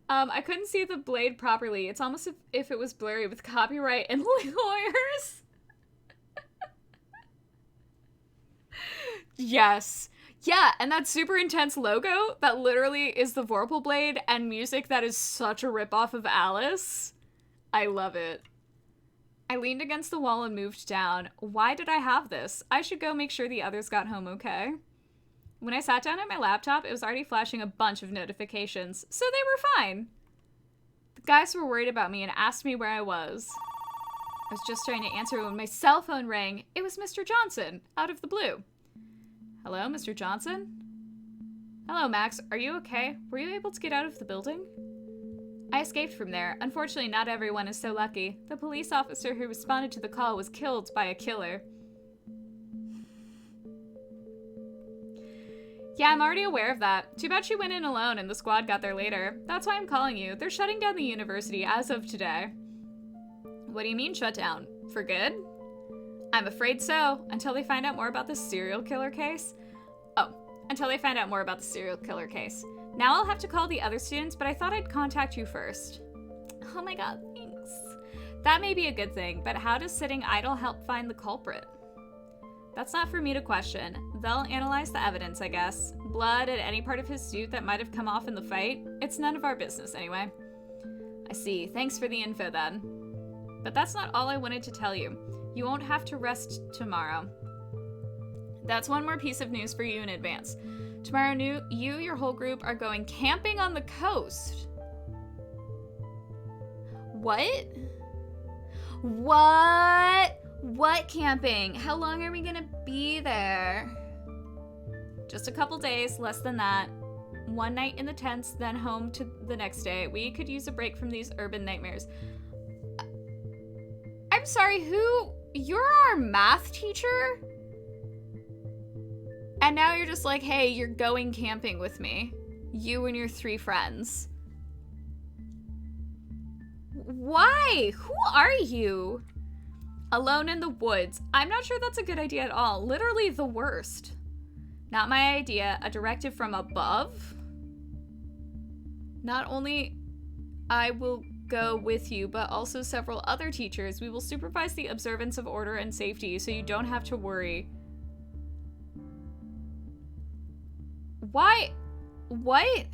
I couldn't see the blade properly. It's almost as if it was blurry with copyright and lawyers. Yes. Yeah, and that super intense logo that literally is the Vorpal blade and music that is such a ripoff of Alice. I love it. I leaned against the wall and moved down. Why did I have this? I should go make sure the others got home okay. When I sat down at my laptop, it was already flashing a bunch of notifications, so they were fine. The guys were worried about me and asked me where I was. I was just trying to answer when my cell phone rang. It was Mr. Johnson, out of the blue. Hello, Mr. Johnson? Hello, Max. Are you okay? Were you able to get out of the building? I escaped from there. Unfortunately, not everyone is so lucky. The police officer who responded to the call was killed by a killer. Yeah, I'm already aware of that. Too bad she went in alone and the squad got there later. That's why I'm calling you. They're shutting down the university as of today. What do you mean shut down? For good? I'm afraid so, until they find out more about the serial killer case. Oh, until they find out more about the serial killer case. Now I'll have to call the other students, but I thought I'd contact you first. Oh my god, thanks. That may be a good thing, but how does sitting idle help find the culprit? That's not for me to question. They'll analyze the evidence, I guess. Blood at any part of his suit that might have come off in the fight. It's none of our business anyway. I see. Thanks for the info then. But that's not all I wanted to tell you. You won't have to rest tomorrow. That's one more piece of news for you in advance. Tomorrow, your whole group are going camping on the coast. What? What? What camping? How long are we gonna be there? Just a couple days, less than that. One night in the tents, then home to the next day. We could use a break from these urban nightmares. I'm sorry, who? You're our math teacher? And now you're just like, hey, you're going camping with me. You and your 3 friends. Why? Who are you? Alone in the woods. I'm not sure that's a good idea at all. Literally the worst. Not my idea. A directive from above? Not only I will go with you, but also several other teachers. We will supervise the observance of order and safety, so you don't have to worry. Why? What?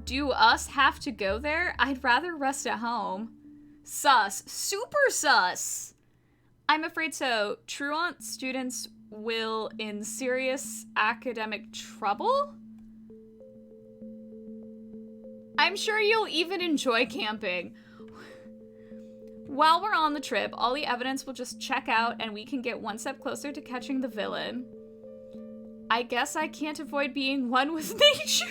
Do us have to go there? I'd rather rest at home. Sus. Super sus. I'm afraid so. Truant students will in serious academic trouble? I'm sure you'll even enjoy camping. While we're on the trip, all the evidence will just check out and we can get one step closer to catching the villain. I guess I can't avoid being one with nature.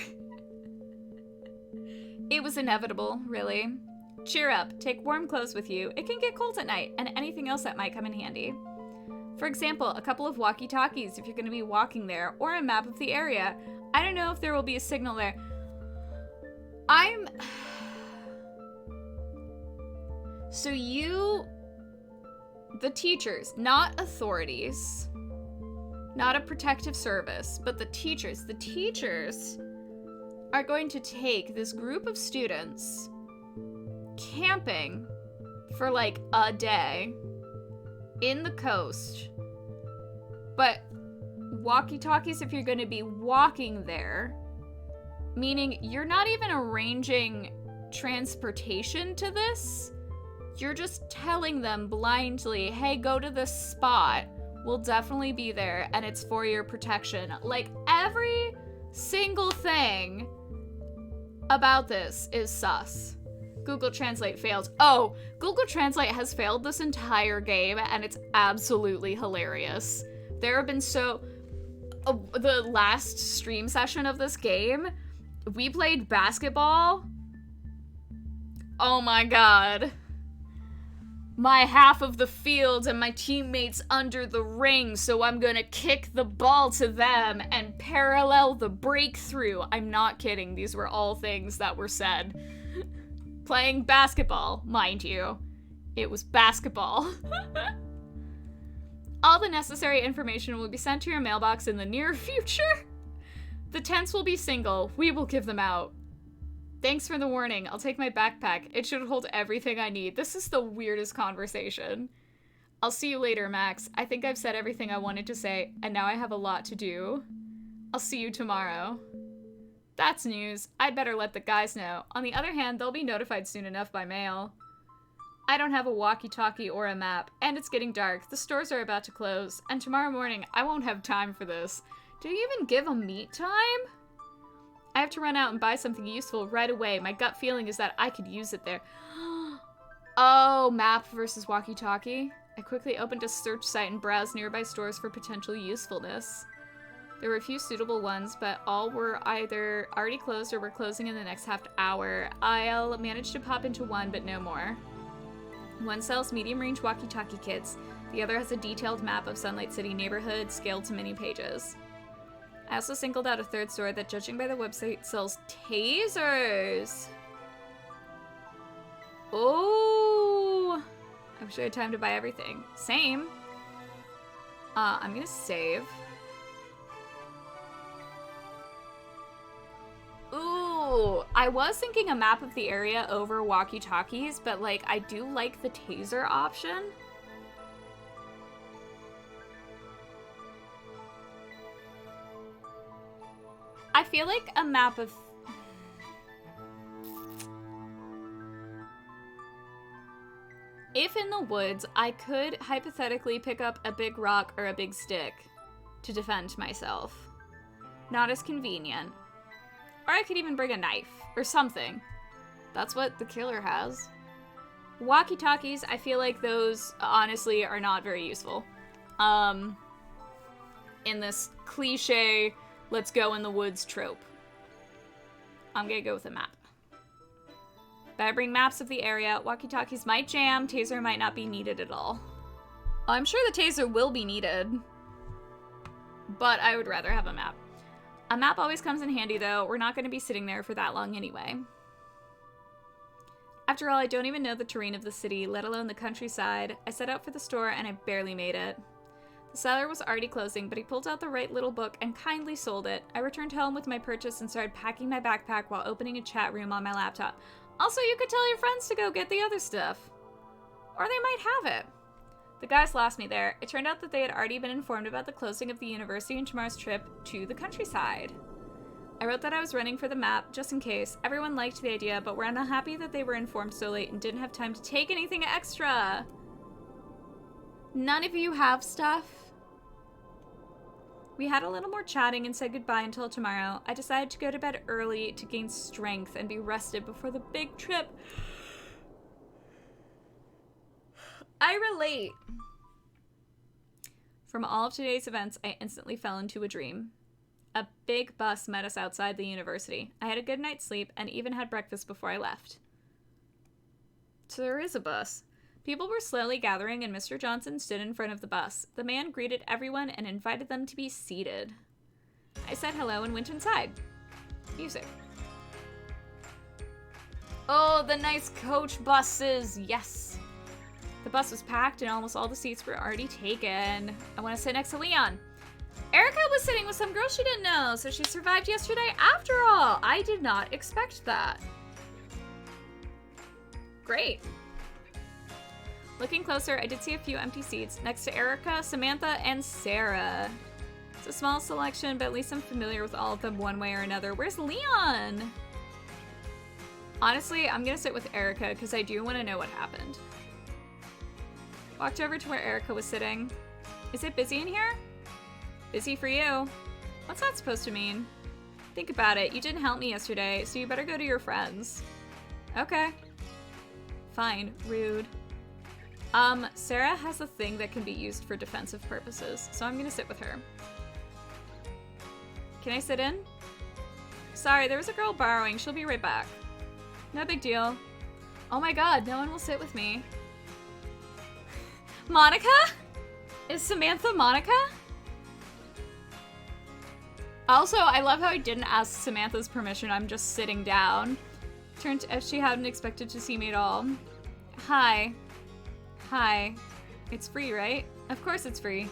It was inevitable, really. Cheer up, take warm clothes with you. It can get cold at night, and anything else that might come in handy. For example, a couple of walkie-talkies if you're going to be walking there, or a map of the area. I don't know if there will be a signal there. So you, the teachers, not authorities, not a protective service, but the teachers are going to take this group of students camping for like a day in the coast, but walkie-talkies if you're going to be walking there, meaning you're not even arranging transportation to this. You're just telling them blindly, hey, go to this spot. We'll definitely be there, and it's for your protection. Like, every single thing about this is sus. Google Translate failed. Oh, Google Translate has failed this entire game, and it's absolutely hilarious. There have been the last stream session of this game, we played basketball. Oh my god. My half of the field and my teammates under the ring, so I'm gonna kick the ball to them and parallel the breakthrough. I'm not kidding, these were all things that were said. Playing basketball, mind you. It was basketball. All the necessary information will be sent to your mailbox in the near future. The tents will be single. We will give them out. Thanks for the warning. I'll take my backpack. It should hold everything I need. This is the weirdest conversation. I'll see you later, Max. I think I've said everything I wanted to say, and now I have a lot to do. I'll see you tomorrow. That's news. I'd better let the guys know. On the other hand, they'll be notified soon enough by mail. I don't have a walkie-talkie or a map, and it's getting dark. The stores are about to close, and tomorrow morning I won't have time for this. Do you even give a meet time? I have to run out and buy something useful right away. My gut feeling is that I could use it there. Oh, map versus walkie-talkie. I quickly opened a search site and browsed nearby stores for potential usefulness. There were a few suitable ones, but all were either already closed or were closing in the next half hour. I'll manage to pop into one, but no more. One sells medium-range walkie-talkie kits. The other has a detailed map of Sunlight City neighborhood scaled to many pages. I also singled out a third store that, judging by the website, sells tasers. Oh! I wish I had time to buy everything. Same. I'm gonna save. Ooh! I was thinking a map of the area over walkie-talkies, but, like, I do like the taser option. I feel like a map of... If in the woods, I could hypothetically pick up a big rock or a big stick to defend myself. Not as convenient. Or I could even bring a knife or something. That's what the killer has. Walkie-talkies, I feel like those, honestly, are not very useful. In this cliche... let's go in the woods trope. I'm gonna go with a map. Better bring maps of the area. Walkie-talkies might jam. Taser might not be needed at all. I'm sure the taser will be needed, but I would rather have a map. A map always comes in handy, though. We're not going to be sitting there for that long anyway. After all, I don't even know the terrain of the city, let alone the countryside. I set out for the store, and I barely made it. The seller was already closing, but he pulled out the right little book and kindly sold it. I returned home with my purchase and started packing my backpack while opening a chat room on my laptop. Also, you could tell your friends to go get the other stuff. Or they might have it. The guys lost me there. It turned out that they had already been informed about the closing of the university and tomorrow's trip to the countryside. I wrote that I was running for the map, just in case. Everyone liked the idea, but were unhappy that they were informed so late and didn't have time to take anything extra. None of you have stuff? We had a little more chatting and said goodbye until tomorrow. I decided to go to bed early to gain strength and be rested before the big trip. I relate. From all of today's events, I instantly fell into a dream. A big bus met us outside the university. I had a good night's sleep and even had breakfast before I left. So there is a bus. People were slowly gathering and Mr. Johnson stood in front of the bus. The man greeted everyone and invited them to be seated. I said hello and went inside. Music. Oh, the nice coach buses. Yes. The bus was packed and almost all the seats were already taken. I want to sit next to Leon. Erica was sitting with some girl she didn't know, so she survived yesterday after all. I did not expect that. Great. Looking closer, I did see a few empty seats next to Erica, Samantha, and Sarah. It's a small selection, but at least I'm familiar with all of them one way or another. Where's Leon? Honestly, I'm gonna sit with Erica because I do want to know what happened. Walked over to where Erica was sitting. Is it busy in here? Busy for you. What's that supposed to mean? Think about it. You didn't help me yesterday, so you better go to your friends. Okay. Fine. Rude. Sarah has a thing that can be used for defensive purposes, so I'm gonna sit with her. Can I sit in? Sorry, there was a girl borrowing. She'll be right back. No big deal. Oh my god, no one will sit with me. Monica? Is Samantha Monica? Also, I love how I didn't ask Samantha's permission. I'm just sitting down. Turned as she hadn't expected to see me at all. Hi. Hi. It's free, right? Of course it's free.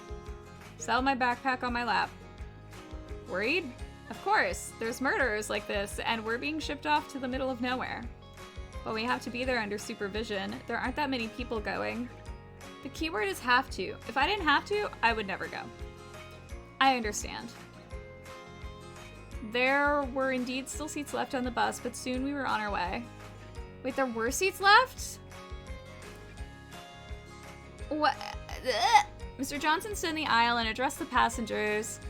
Sell my backpack on my lap. Worried? Of course. There's murderers like this, and we're being shipped off to the middle of nowhere. But we have to be there under supervision. There aren't that many people going. The keyword is have to. If I didn't have to, I would never go. I understand. There were indeed still seats left on the bus, but soon we were on our way. Wait, there were seats left? What? Mr. Johnson stood in the aisle and addressed the passengers.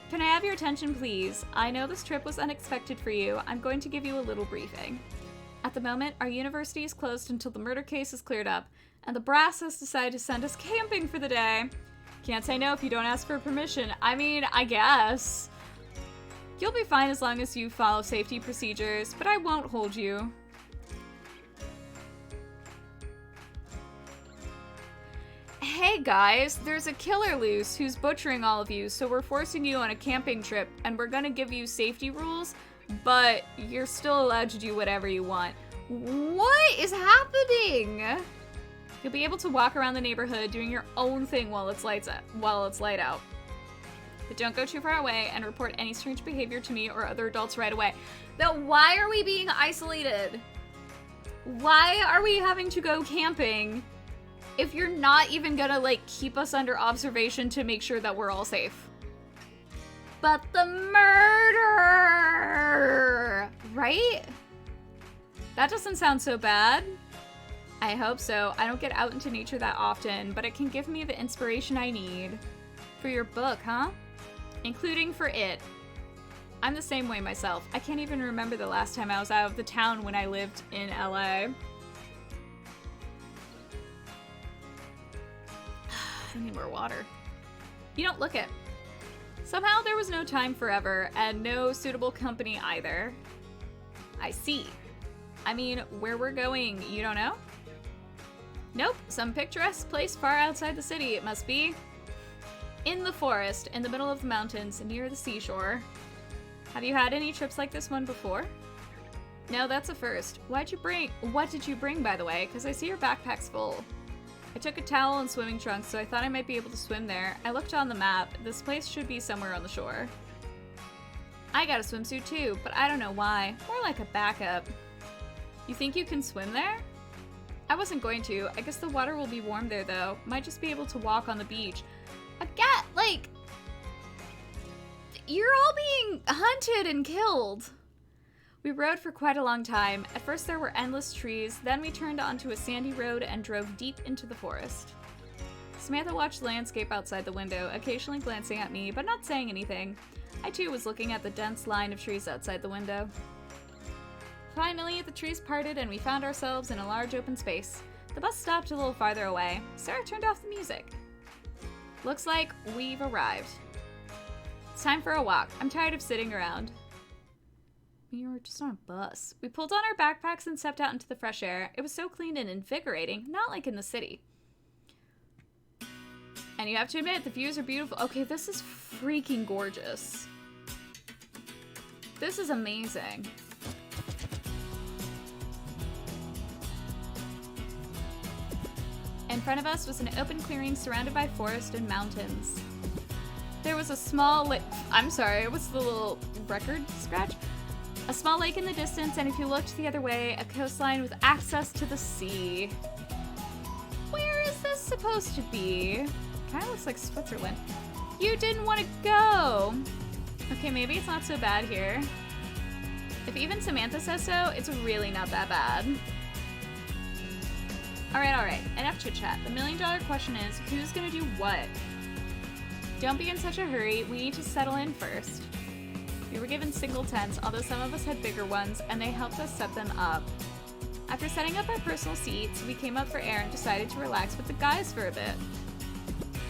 Can I have your attention, please? I know this trip was unexpected for you. I'm going to give you a little briefing. At the moment, our university is closed until the murder case is cleared up, and the brass has decided to send us camping for the day. Can't say no if you don't ask for permission. I mean, I guess. You'll be fine as long as you follow safety procedures, but I won't hold you. Hey guys, there's a killer loose who's butchering all of you, so we're forcing you on a camping trip, and we're gonna give you safety rules, but you're still allowed to do whatever you want. What is happening? You'll be able to walk around the neighborhood doing your own thing while it's light out. But don't go too far away and report any strange behavior to me or other adults right away. Then why are we being isolated? Why are we having to go camping if you're not even gonna, like, keep us under observation to make sure that we're all safe? But the murder! Right? That doesn't sound so bad. I hope so. I don't get out into nature that often, but it can give me the inspiration I need. For your book, huh? Including for it. I'm the same way myself. I can't even remember the last time I was out of the town when I lived in LA. I need more water. You don't look it. Somehow there was no time forever, and no suitable company either. I see. I mean, where we're going, you don't know? Nope, some picturesque place far outside the city, it must be. In the forest, in the middle of the mountains, near the seashore. Have you had any trips like this one before? No, that's a first. What did you bring, by the way? Because I see your backpack's full. I took a towel and swimming trunks, so I thought I might be able to swim there. I looked on the map. This place should be somewhere on the shore. I got a swimsuit too, but I don't know why. More like a backup. You think you can swim there? I wasn't going to. I guess the water will be warm there, though. Might just be able to walk on the beach. Like, you're all being hunted and killed. We rode for quite a long time. At first there were endless trees, then we turned onto a sandy road and drove deep into the forest. Samantha watched the landscape outside the window, occasionally glancing at me, but not saying anything. I too was looking at the dense line of trees outside the window. Finally, the trees parted and we found ourselves in a large open space. The bus stopped a little farther away. Sarah turned off the music. Looks like we've arrived. It's time for a walk. I'm tired of sitting around. We were just on a bus. We pulled on our backpacks and stepped out into the fresh air. It was so clean and invigorating, not like in the city. And you have to admit, the views are beautiful. Okay, this is freaking gorgeous. This is amazing. In front of us was an open clearing surrounded by forest and mountains. There was a small lake. I'm sorry, what's the little record scratch? A small lake in the distance, and if you looked the other way, a coastline with access to the sea. Where is this supposed to be? Kind of looks like Switzerland. You didn't want to go. Okay, maybe it's not so bad here. If even Samantha says so, it's really not that bad. All right. Enough chit chat. The $1 million question is, who's gonna do what? Don't be in such a hurry. We need to settle in first. We were given single tents, although some of us had bigger ones, and they helped us set them up. After setting up our personal seats, we came up for air and decided to relax with the guys for a bit.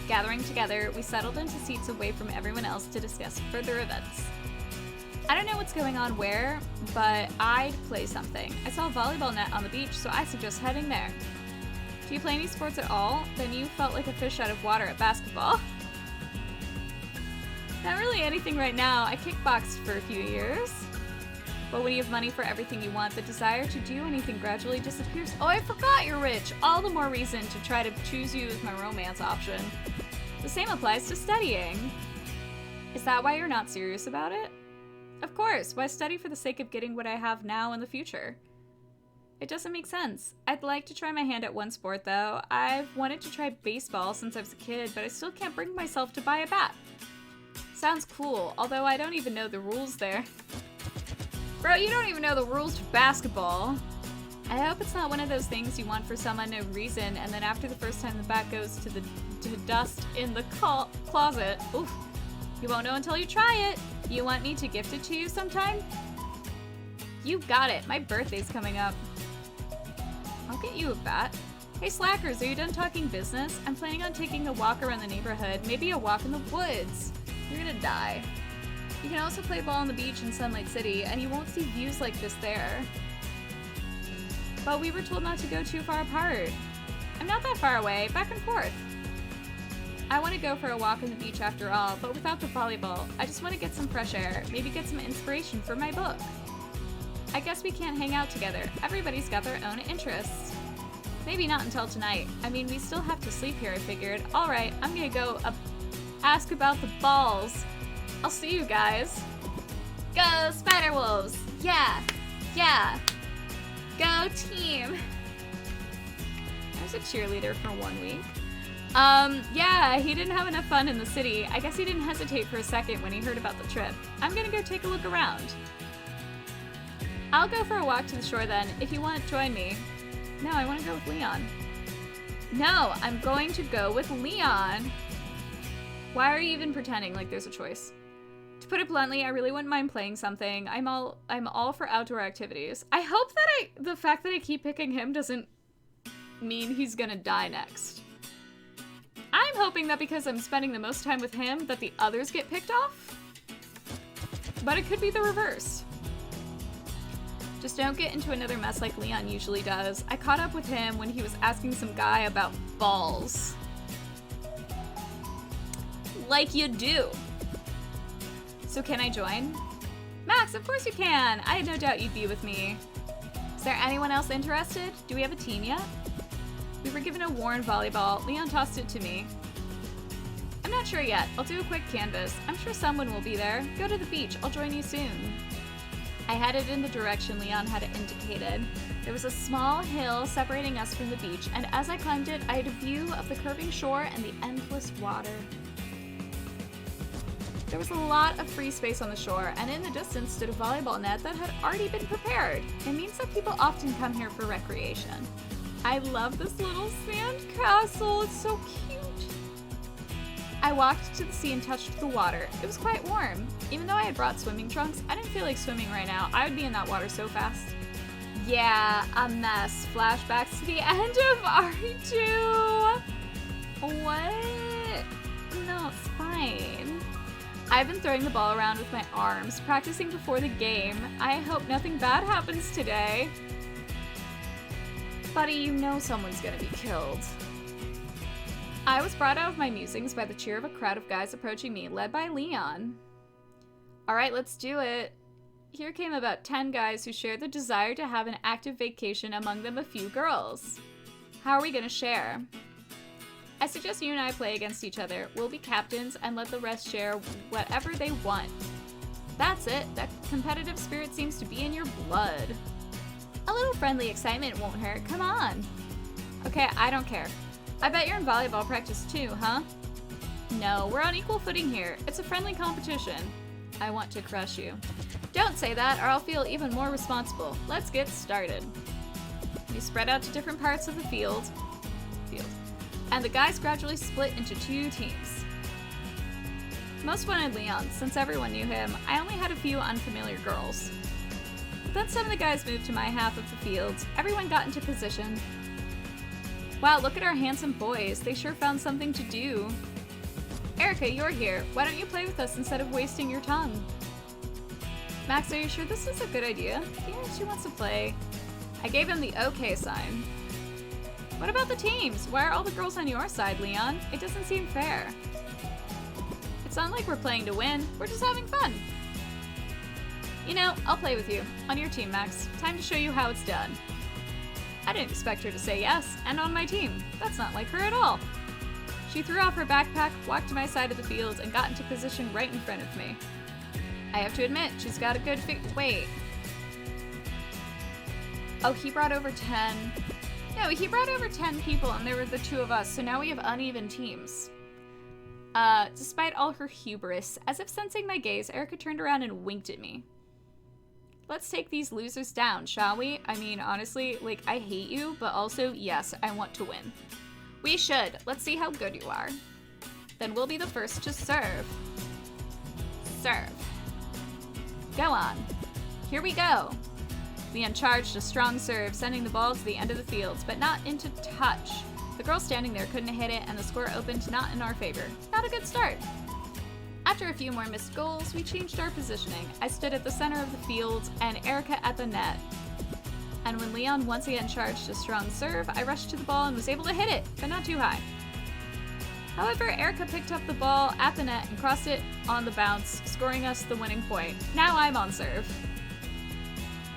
Gathering together, we settled into seats away from everyone else to discuss further events. I don't know what's going on where, but I'd play something. I saw a volleyball net on the beach, so I suggest heading there. Do you play any sports at all? Then you felt like a fish out of water at basketball. Not really anything right now. I kickboxed for a few years. But when you have money for everything you want, the desire to do anything gradually disappears. Oh, I forgot you're rich! All the more reason to try to choose you as my romance option. The same applies to studying. Is that why you're not serious about it? Of course. Why study for the sake of getting what I have now in the future? It doesn't make sense. I'd like to try my hand at one sport, though. I've wanted to try baseball since I was a kid, but I still can't bring myself to buy a bat. Sounds cool, although I don't even know the rules there. Bro, you don't even know the rules to basketball. I hope it's not one of those things you want for some unknown reason, and then after the first time the bat goes to dust in the closet, oof, you won't know until you try it. You want me to gift it to you sometime? You got it. My birthday's coming up. I'll get you a bat. Hey slackers, are you done talking business? I'm planning on taking a walk around the neighborhood, maybe a walk in the woods. You're gonna die. You can also play ball on the beach in Sunlight City, and you won't see views like this there. But we were told not to go too far apart. I'm not that far away, back and forth. I want to go for a walk on the beach after all, but without the volleyball. I just want to get some fresh air, maybe get some inspiration for my book. I guess we can't hang out together. Everybody's got their own interests. Maybe not until tonight. I mean, we still have to sleep here, I figured. Alright, I'm gonna go ask about the balls. I'll see you guys. Go Spiderwolves! Yeah! Yeah! Go team! I was a cheerleader for 1 week. Yeah, he didn't have enough fun in the city. I guess he didn't hesitate for a second when he heard about the trip. I'm gonna go take a look around. I'll go for a walk to the shore then. If you want, join me. No, I want to go with Leon. No, I'm going to go with Leon. Why are you even pretending like there's a choice? To put it bluntly, I really wouldn't mind playing something. I'm all for outdoor activities. I hope that the fact that I keep picking him doesn't mean he's gonna die next. I'm hoping that because I'm spending the most time with him that the others get picked off. But it could be the reverse. Just don't get into another mess like Leon usually does. I caught up with him when he was asking some guy about balls. Like you do. So can I join? Max, of course you can. I had no doubt you'd be with me. Is there anyone else interested? Do we have a team yet? We were given a worn volleyball. Leon tossed it to me. I'm not sure yet. I'll do a quick canvas. I'm sure someone will be there. Go to the beach. I'll join you soon. I headed in the direction Leon had indicated. There was a small hill separating us from the beach, and as I climbed it, I had a view of the curving shore and the endless water. There was a lot of free space on the shore, and in the distance stood a volleyball net that had already been prepared. It means that people often come here for recreation. I love this little sand castle. It's so cute. I walked to the sea and touched the water. It was quite warm. Even though I had brought swimming trunks, I didn't feel like swimming right now. I would be in that water so fast. Yeah, a mess. Flashbacks to the end of RE2. What? No, it's fine. I've been throwing the ball around with my arms, practicing before the game. I hope nothing bad happens today. Buddy, you know someone's gonna be killed. I was brought out of my musings by the cheer of a crowd of guys approaching me, led by Leon. Alright, let's do it. Here came about 10 guys who shared the desire to have an active vacation, among them a few girls. How are we gonna share? I suggest you and I play against each other. We'll be captains and let the rest share whatever they want. That's it. That competitive spirit seems to be in your blood. A little friendly excitement won't hurt. Come on. Okay, I don't care. I bet you're in volleyball practice too, huh? No, we're on equal footing here. It's a friendly competition. I want to crush you. Don't say that, or I'll feel even more responsible. Let's get started. We spread out to different parts of the field. And the guys gradually split into 2 teams. Most wanted Leon. Since everyone knew him, I only had a few unfamiliar girls. But then some of the guys moved to my half of the field. Everyone got into position. Wow, look at our handsome boys. They sure found something to do. Erica, you're here. Why don't you play with us instead of wasting your tongue? Max, are you sure this is a good idea? Yeah, she wants to play. I gave him the okay sign. What about the teams? Why are all the girls on your side, Leon? It doesn't seem fair. It's not like we're playing to win. We're just having fun. You know, I'll play with you. On your team, Max. Time to show you how it's done. I didn't expect her to say yes, and on my team. That's not like her at all. She threw off her backpack, walked to my side of the field, and got into position right in front of me. I have to admit, she's got a good wait. Oh, he brought over 10. No, he brought over 10 people, and there were the 2 of us, so now we have uneven teams. Despite all her hubris, as if sensing my gaze, Erica turned around and winked at me. Let's take these losers down, shall we? I mean, honestly, like, I hate you, but also, yes, I want to win. We should. Let's see how good you are. Then we'll be the first to serve. Serve. Go on. Here we go. Leon charged a strong serve, sending the ball to the end of the field, but not into touch. The girl standing there couldn't hit it, and the score opened not in our favor. Not a good start. After a few more missed goals, we changed our positioning. I stood at the center of the field, and Erica at the net. And when Leon once again charged a strong serve, I rushed to the ball and was able to hit it, but not too high. However, Erica picked up the ball at the net and crossed it on the bounce, scoring us the winning point. Now I'm on serve.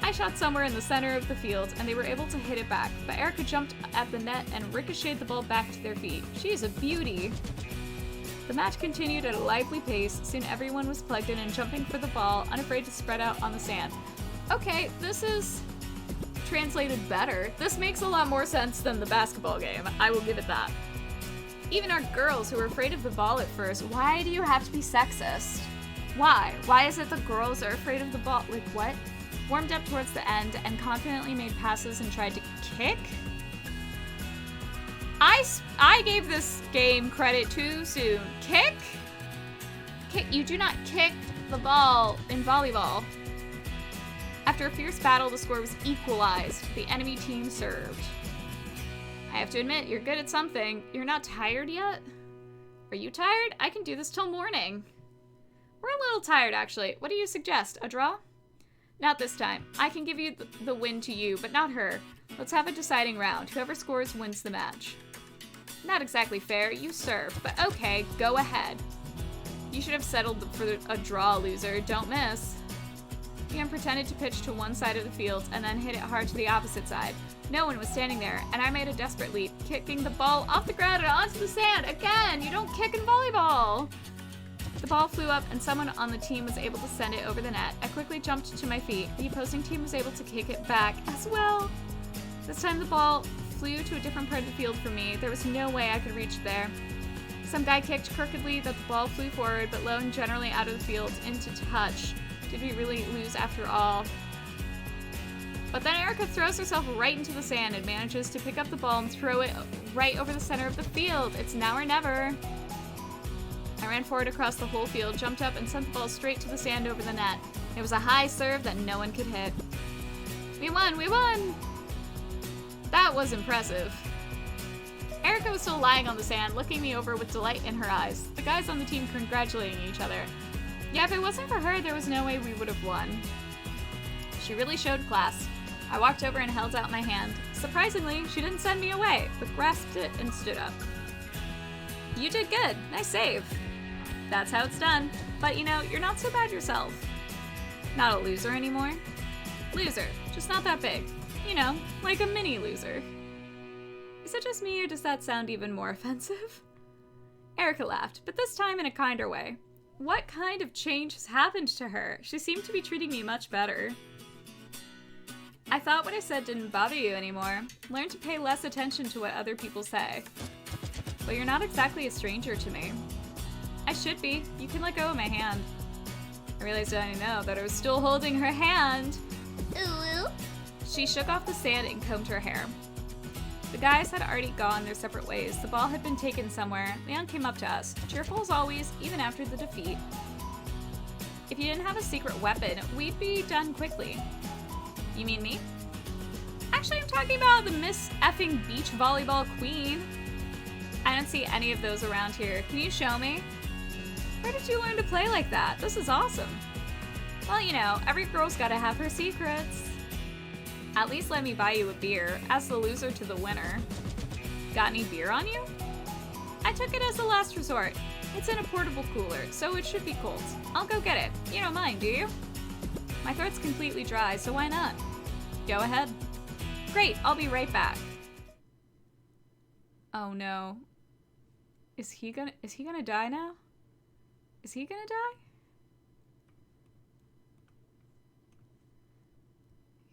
I shot somewhere in the center of the field, and they were able to hit it back, but Erica jumped at the net and ricocheted the ball back to their feet. She is a beauty. The match continued at a lively pace. Soon everyone was plugged in and jumping for the ball, unafraid to spread out on the sand. Okay, this is translated better. This makes a lot more sense than the basketball game. I will give it that. Even our girls who were afraid of the ball at first, why do you have to be sexist? Why? Why is it the girls are afraid of the ball? Like what? Warmed up towards the end and confidently made passes and tried to kick? I gave this game credit too soon. Kick? You do not kick the ball in volleyball. After a fierce battle, the score was equalized. The enemy team served. I have to admit, you're good at something. You're not tired yet? Are you tired? I can do this till morning. We're a little tired, actually. What do you suggest? A draw? Not this time. I can give you the win to you, but not her. Let's have a deciding round. Whoever scores wins the match. Not exactly fair. You serve, but okay, go ahead. You should have settled for a draw, loser. Don't miss. Ian pretended to pitch to one side of the field and then hit it hard to the opposite side. No one was standing there, and I made a desperate leap, kicking the ball off the ground and onto the sand. Again, you don't kick in volleyball. The ball flew up, and someone on the team was able to send it over the net. I quickly jumped to my feet. The opposing team was able to kick it back as well. This time the ball flew to a different part of the field for me. There was no way I could reach there. Some guy kicked crookedly that the ball flew forward, but low and generally out of the field into touch. Did we really lose after all? But then Erica throws herself right into the sand and manages to pick up the ball and throw it right over the center of the field. It's now or never. I ran forward across the whole field, jumped up, and sent the ball straight to the sand over the net. It was a high serve that no one could hit. We won! We won! That was impressive. Erica was still lying on the sand, looking me over with delight in her eyes. The guys on the team congratulating each other. Yeah, if it wasn't for her, there was no way we would have won. She really showed class. I walked over and held out my hand. Surprisingly, she didn't send me away, but grasped it and stood up. You did good. Nice save. That's how it's done. But you know, you're not so bad yourself. Not a loser anymore. Loser, just not that big. You know, like a mini loser. Is it just me or does that sound even more offensive? Erica laughed, but this time in a kinder way. What kind of change has happened to her? She seemed to be treating me much better. I thought what I said didn't bother you anymore. Learn to pay less attention to what other people say. But you're not exactly a stranger to me. I should be. You can let go of my hand. I realized I didn't know that I was still holding her hand. Ooh. She shook off the sand and combed her hair. The guys had already gone their separate ways. The ball had been taken somewhere. Leon came up to us, cheerful as always, even after the defeat. If you didn't have a secret weapon, we'd be done quickly. You mean me? Actually, I'm talking about the Miss Effing Beach Volleyball Queen. I don't see any of those around here. Can you show me? Where did you learn to play like that? This is awesome. Well, you know, every girl's gotta have her secrets. At least let me buy you a beer, as the loser to the winner. Got any beer on you? I took it as a last resort. It's in a portable cooler, so it should be cold. I'll go get it. You don't mind, do you? My throat's completely dry, so why not? Go ahead. Great, I'll be right back. Oh no. Is he gonna die now? Is he gonna die?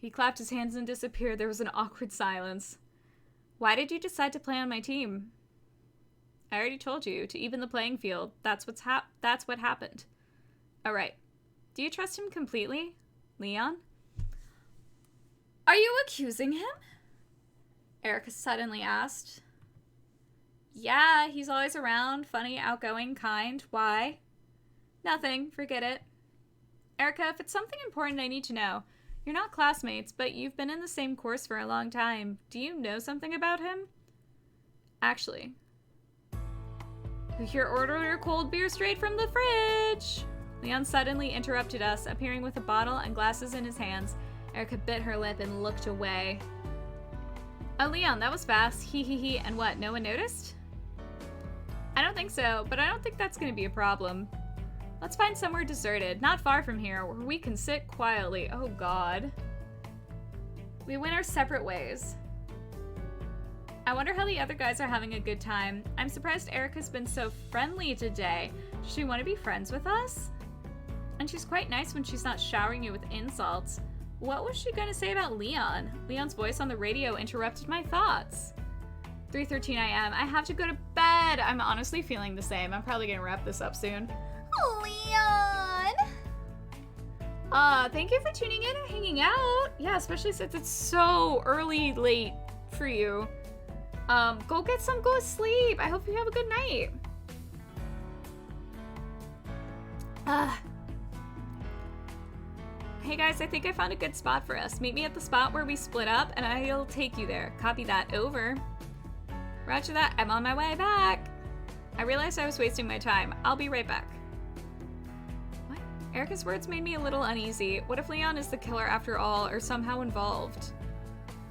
He clapped his hands and disappeared. There was an awkward silence. Why did you decide to play on my team? I already told you, to even the playing field. That's what happened. Alright. Do you trust him completely? Leon? Are you accusing him? Erica suddenly asked. Yeah, he's always around, funny, outgoing, kind. Why? Nothing, forget it. Erica, if it's something important I need to know, you're not classmates, but you've been in the same course for a long time. Do you know something about him? Actually. Here, order your cold beer straight from the fridge. Leon suddenly interrupted us, appearing with a bottle and glasses in his hands. Erica bit her lip and looked away. Oh, Leon, that was fast. He. And what, no one noticed? I don't think so, but I don't think that's going to be a problem. Let's find somewhere deserted, not far from here, where we can sit quietly. Oh, God. We went our separate ways. I wonder how the other guys are having a good time. I'm surprised Erica's been so friendly today. Does she want to be friends with us? And she's quite nice when she's not showering you with insults. What was she going to say about Leon? Leon's voice on the radio interrupted my thoughts. 3:13 a.m. I have to go to bed. I'm honestly feeling the same. I'm probably going to wrap this up soon. Leon! Thank you for tuning in and hanging out. Yeah, especially since it's so late for you. Go get some good sleep. I hope you have a good night. Hey guys, I think I found a good spot for us. Meet me at the spot where we split up and I'll take you there. Copy that, over. Roger that, I'm on my way back. I realized I was wasting my time. I'll be right back. What? Erica's words made me a little uneasy. What if Leon is the killer after all, or somehow involved?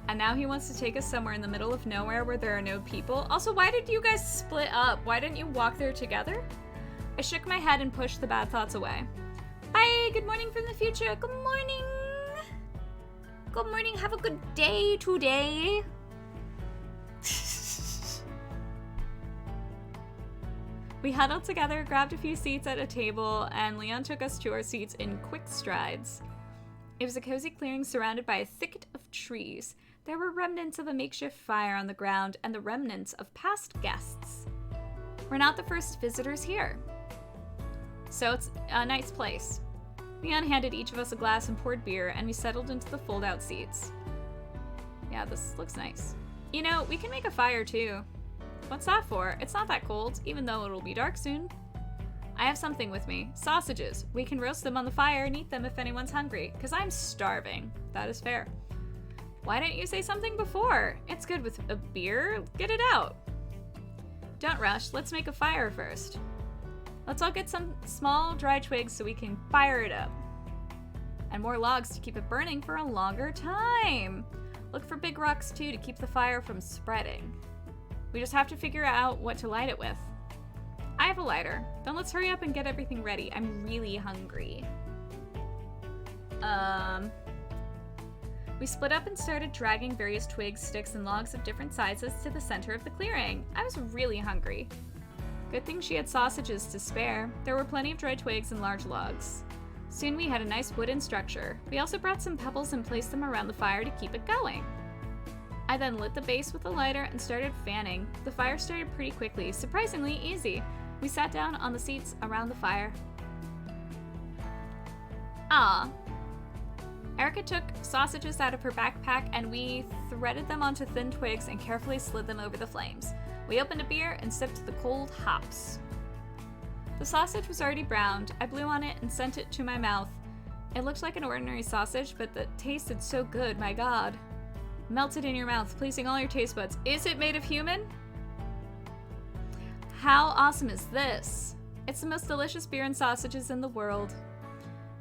And now he wants to take us somewhere in the middle of nowhere where there are no people. Also, why did you guys split up? Why didn't you walk there together? I shook my head and pushed the bad thoughts away. Bye, good morning from the future. Good morning. Good morning, have a good day today. We huddled together, grabbed a few seats at a table, and Leon took us to our seats in quick strides. It was a cozy clearing surrounded by a thicket of trees. There were remnants of a makeshift fire on the ground and the remnants of past guests. We're not the first visitors here. So it's a nice place. Leon handed each of us a glass and poured beer, and we settled into the fold-out seats. Yeah, this looks nice. You know, we can make a fire too. What's that for? It's not that cold, even though it'll be dark soon. I have something with me. Sausages. We can roast them on the fire and eat them if anyone's hungry, because I'm starving. That is fair. Why didn't you say something before? It's good with a beer. Get it out. Don't rush. Let's make a fire first. Let's all get some small dry twigs so we can fire it up. And more logs to keep it burning for a longer time. Look for big rocks too to keep the fire from spreading. We just have to figure out what to light it with. I have a lighter. Then let's hurry up and get everything ready. I'm really hungry. We split up and started dragging various twigs, sticks, and logs of different sizes to the center of the clearing. I was really hungry. Good thing she had sausages to spare. There were plenty of dry twigs and large logs. Soon we had a nice wooden structure. We also brought some pebbles and placed them around the fire to keep it going. I then lit the base with a lighter and started fanning. The fire started pretty quickly, surprisingly easy. We sat down on the seats around the fire. Ah. Erica took sausages out of her backpack and we threaded them onto thin twigs and carefully slid them over the flames. We opened a beer and sipped the cold hops. The sausage was already browned. I blew on it and sent it to my mouth. It looked like an ordinary sausage, but it tasted so good, my god. Melted in your mouth, pleasing all your taste buds. Is it made of human? How awesome is this? It's the most delicious beer and sausages in the world.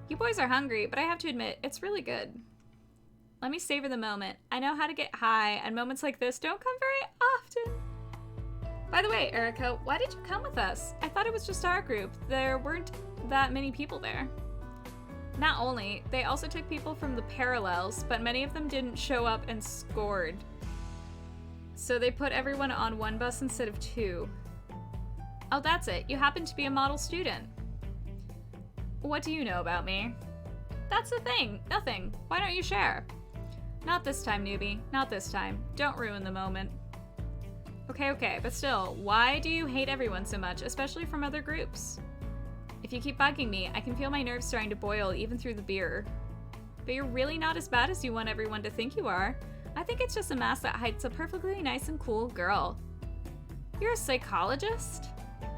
You boys are hungry, but I have to admit, it's really good. Let me savor the moment. I know how to get high, and moments like this don't come very often. By the way, Erica, why did you come with us? I thought it was just our group. There weren't that many people there. Not only, they also took people from the parallels, but many of them didn't show up and scored. So they put everyone on one bus instead of two. Oh, that's it. You happen to be a model student. What do you know about me? That's the thing. Nothing. Why don't you share? Not this time, newbie. Not this time. Don't ruin the moment. Okay, but still, why do you hate everyone so much, especially from other groups? If you keep bugging me, I can feel my nerves starting to boil even through the beer. But you're really not as bad as you want everyone to think you are. I think it's just a mask that hides a perfectly nice and cool girl. You're a psychologist?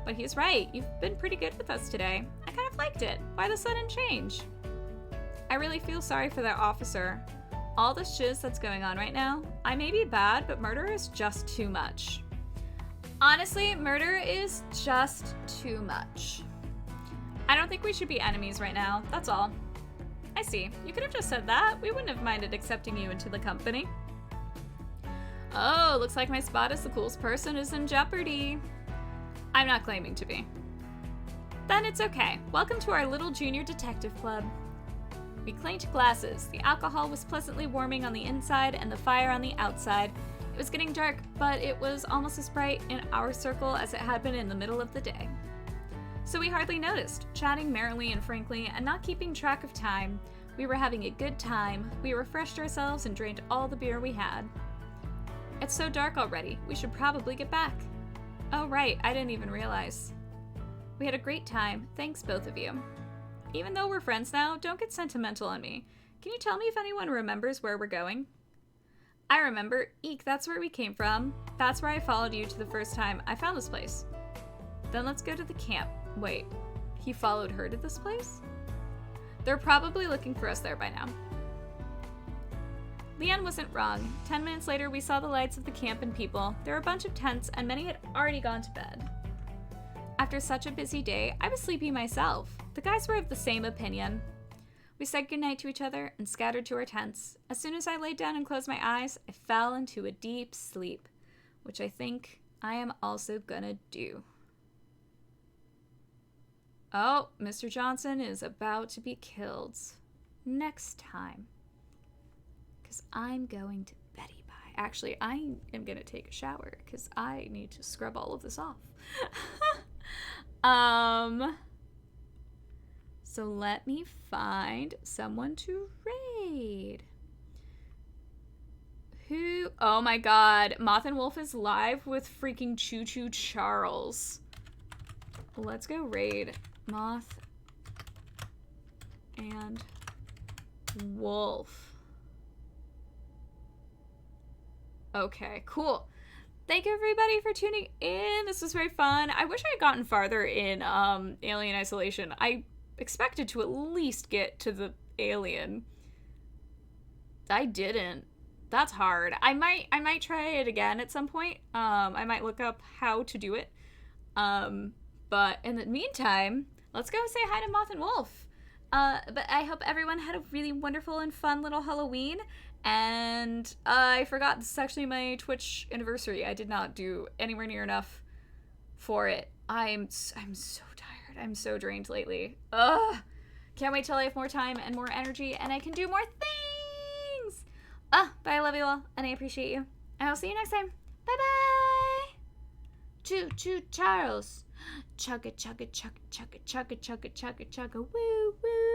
But he's right, you've been pretty good with us today. I kind of liked it. Why the sudden change? I really feel sorry for that officer. All the shiz that's going on right now, I may be bad, but murder is just too much. Honestly, murder is just too much. I don't think we should be enemies right now, that's all. I see. You could have just said that. We wouldn't have minded accepting you into the company. Oh, looks like my spot as the coolest person is in jeopardy. I'm not claiming to be. Then it's okay. Welcome to our little junior detective club. We clinked glasses. The alcohol was pleasantly warming on the inside and the fire on the outside. It was getting dark, but it was almost as bright in our circle as it had been in the middle of the day. So we hardly noticed, chatting merrily and frankly and not keeping track of time. We were having a good time. We refreshed ourselves and drained all the beer we had. It's so dark already. We should probably get back. Oh right, I didn't even realize. We had a great time. Thanks, both of you. Even though we're friends now, don't get sentimental on me. Can you tell me if anyone remembers where we're going? I remember. Eek, that's where we came from. That's where I followed you to the first time I found this place. Then let's go to the camp. Wait, he followed her to this place? They're probably looking for us there by now. Leanne wasn't wrong. 10 minutes later, we saw the lights of the camp and people. There were a bunch of tents, and many had already gone to bed. After such a busy day, I was sleepy myself. The guys were of the same opinion. We said goodnight to each other and scattered to our tents. As soon as I laid down and closed my eyes, I fell into a deep sleep, which I think I am also gonna do. Oh, Mr. Johnson is about to be killed. Next time. Because I'm going to Betty Pie. Actually, I am going to take a shower because I need to scrub all of this off. So let me find someone to raid. Who? Oh my god. Moth and Wolf is live with freaking Choo Choo Charles. Let's go raid Moth and Wolf. Okay, cool. Thank you everybody for tuning in. This was very fun. I wish I had gotten farther in Alien Isolation. I expected to at least get to the alien. I didn't. That's hard. I might try it again at some point. I might look up how to do it. But in the meantime, let's go say hi to Moth and Wolf. But I hope everyone had a really wonderful and fun little Halloween. And I forgot, this is actually my Twitch anniversary. I did not do anywhere near enough for it. I'm so tired. I'm so drained lately. Ugh. Can't wait till I have more time and more energy and I can do more things. But I love you all and I appreciate you. And I'll see you next time. Bye-bye. Choo choo Charles. Chugga chugga chugga chugga chugga chugga chugga chugga woo woo.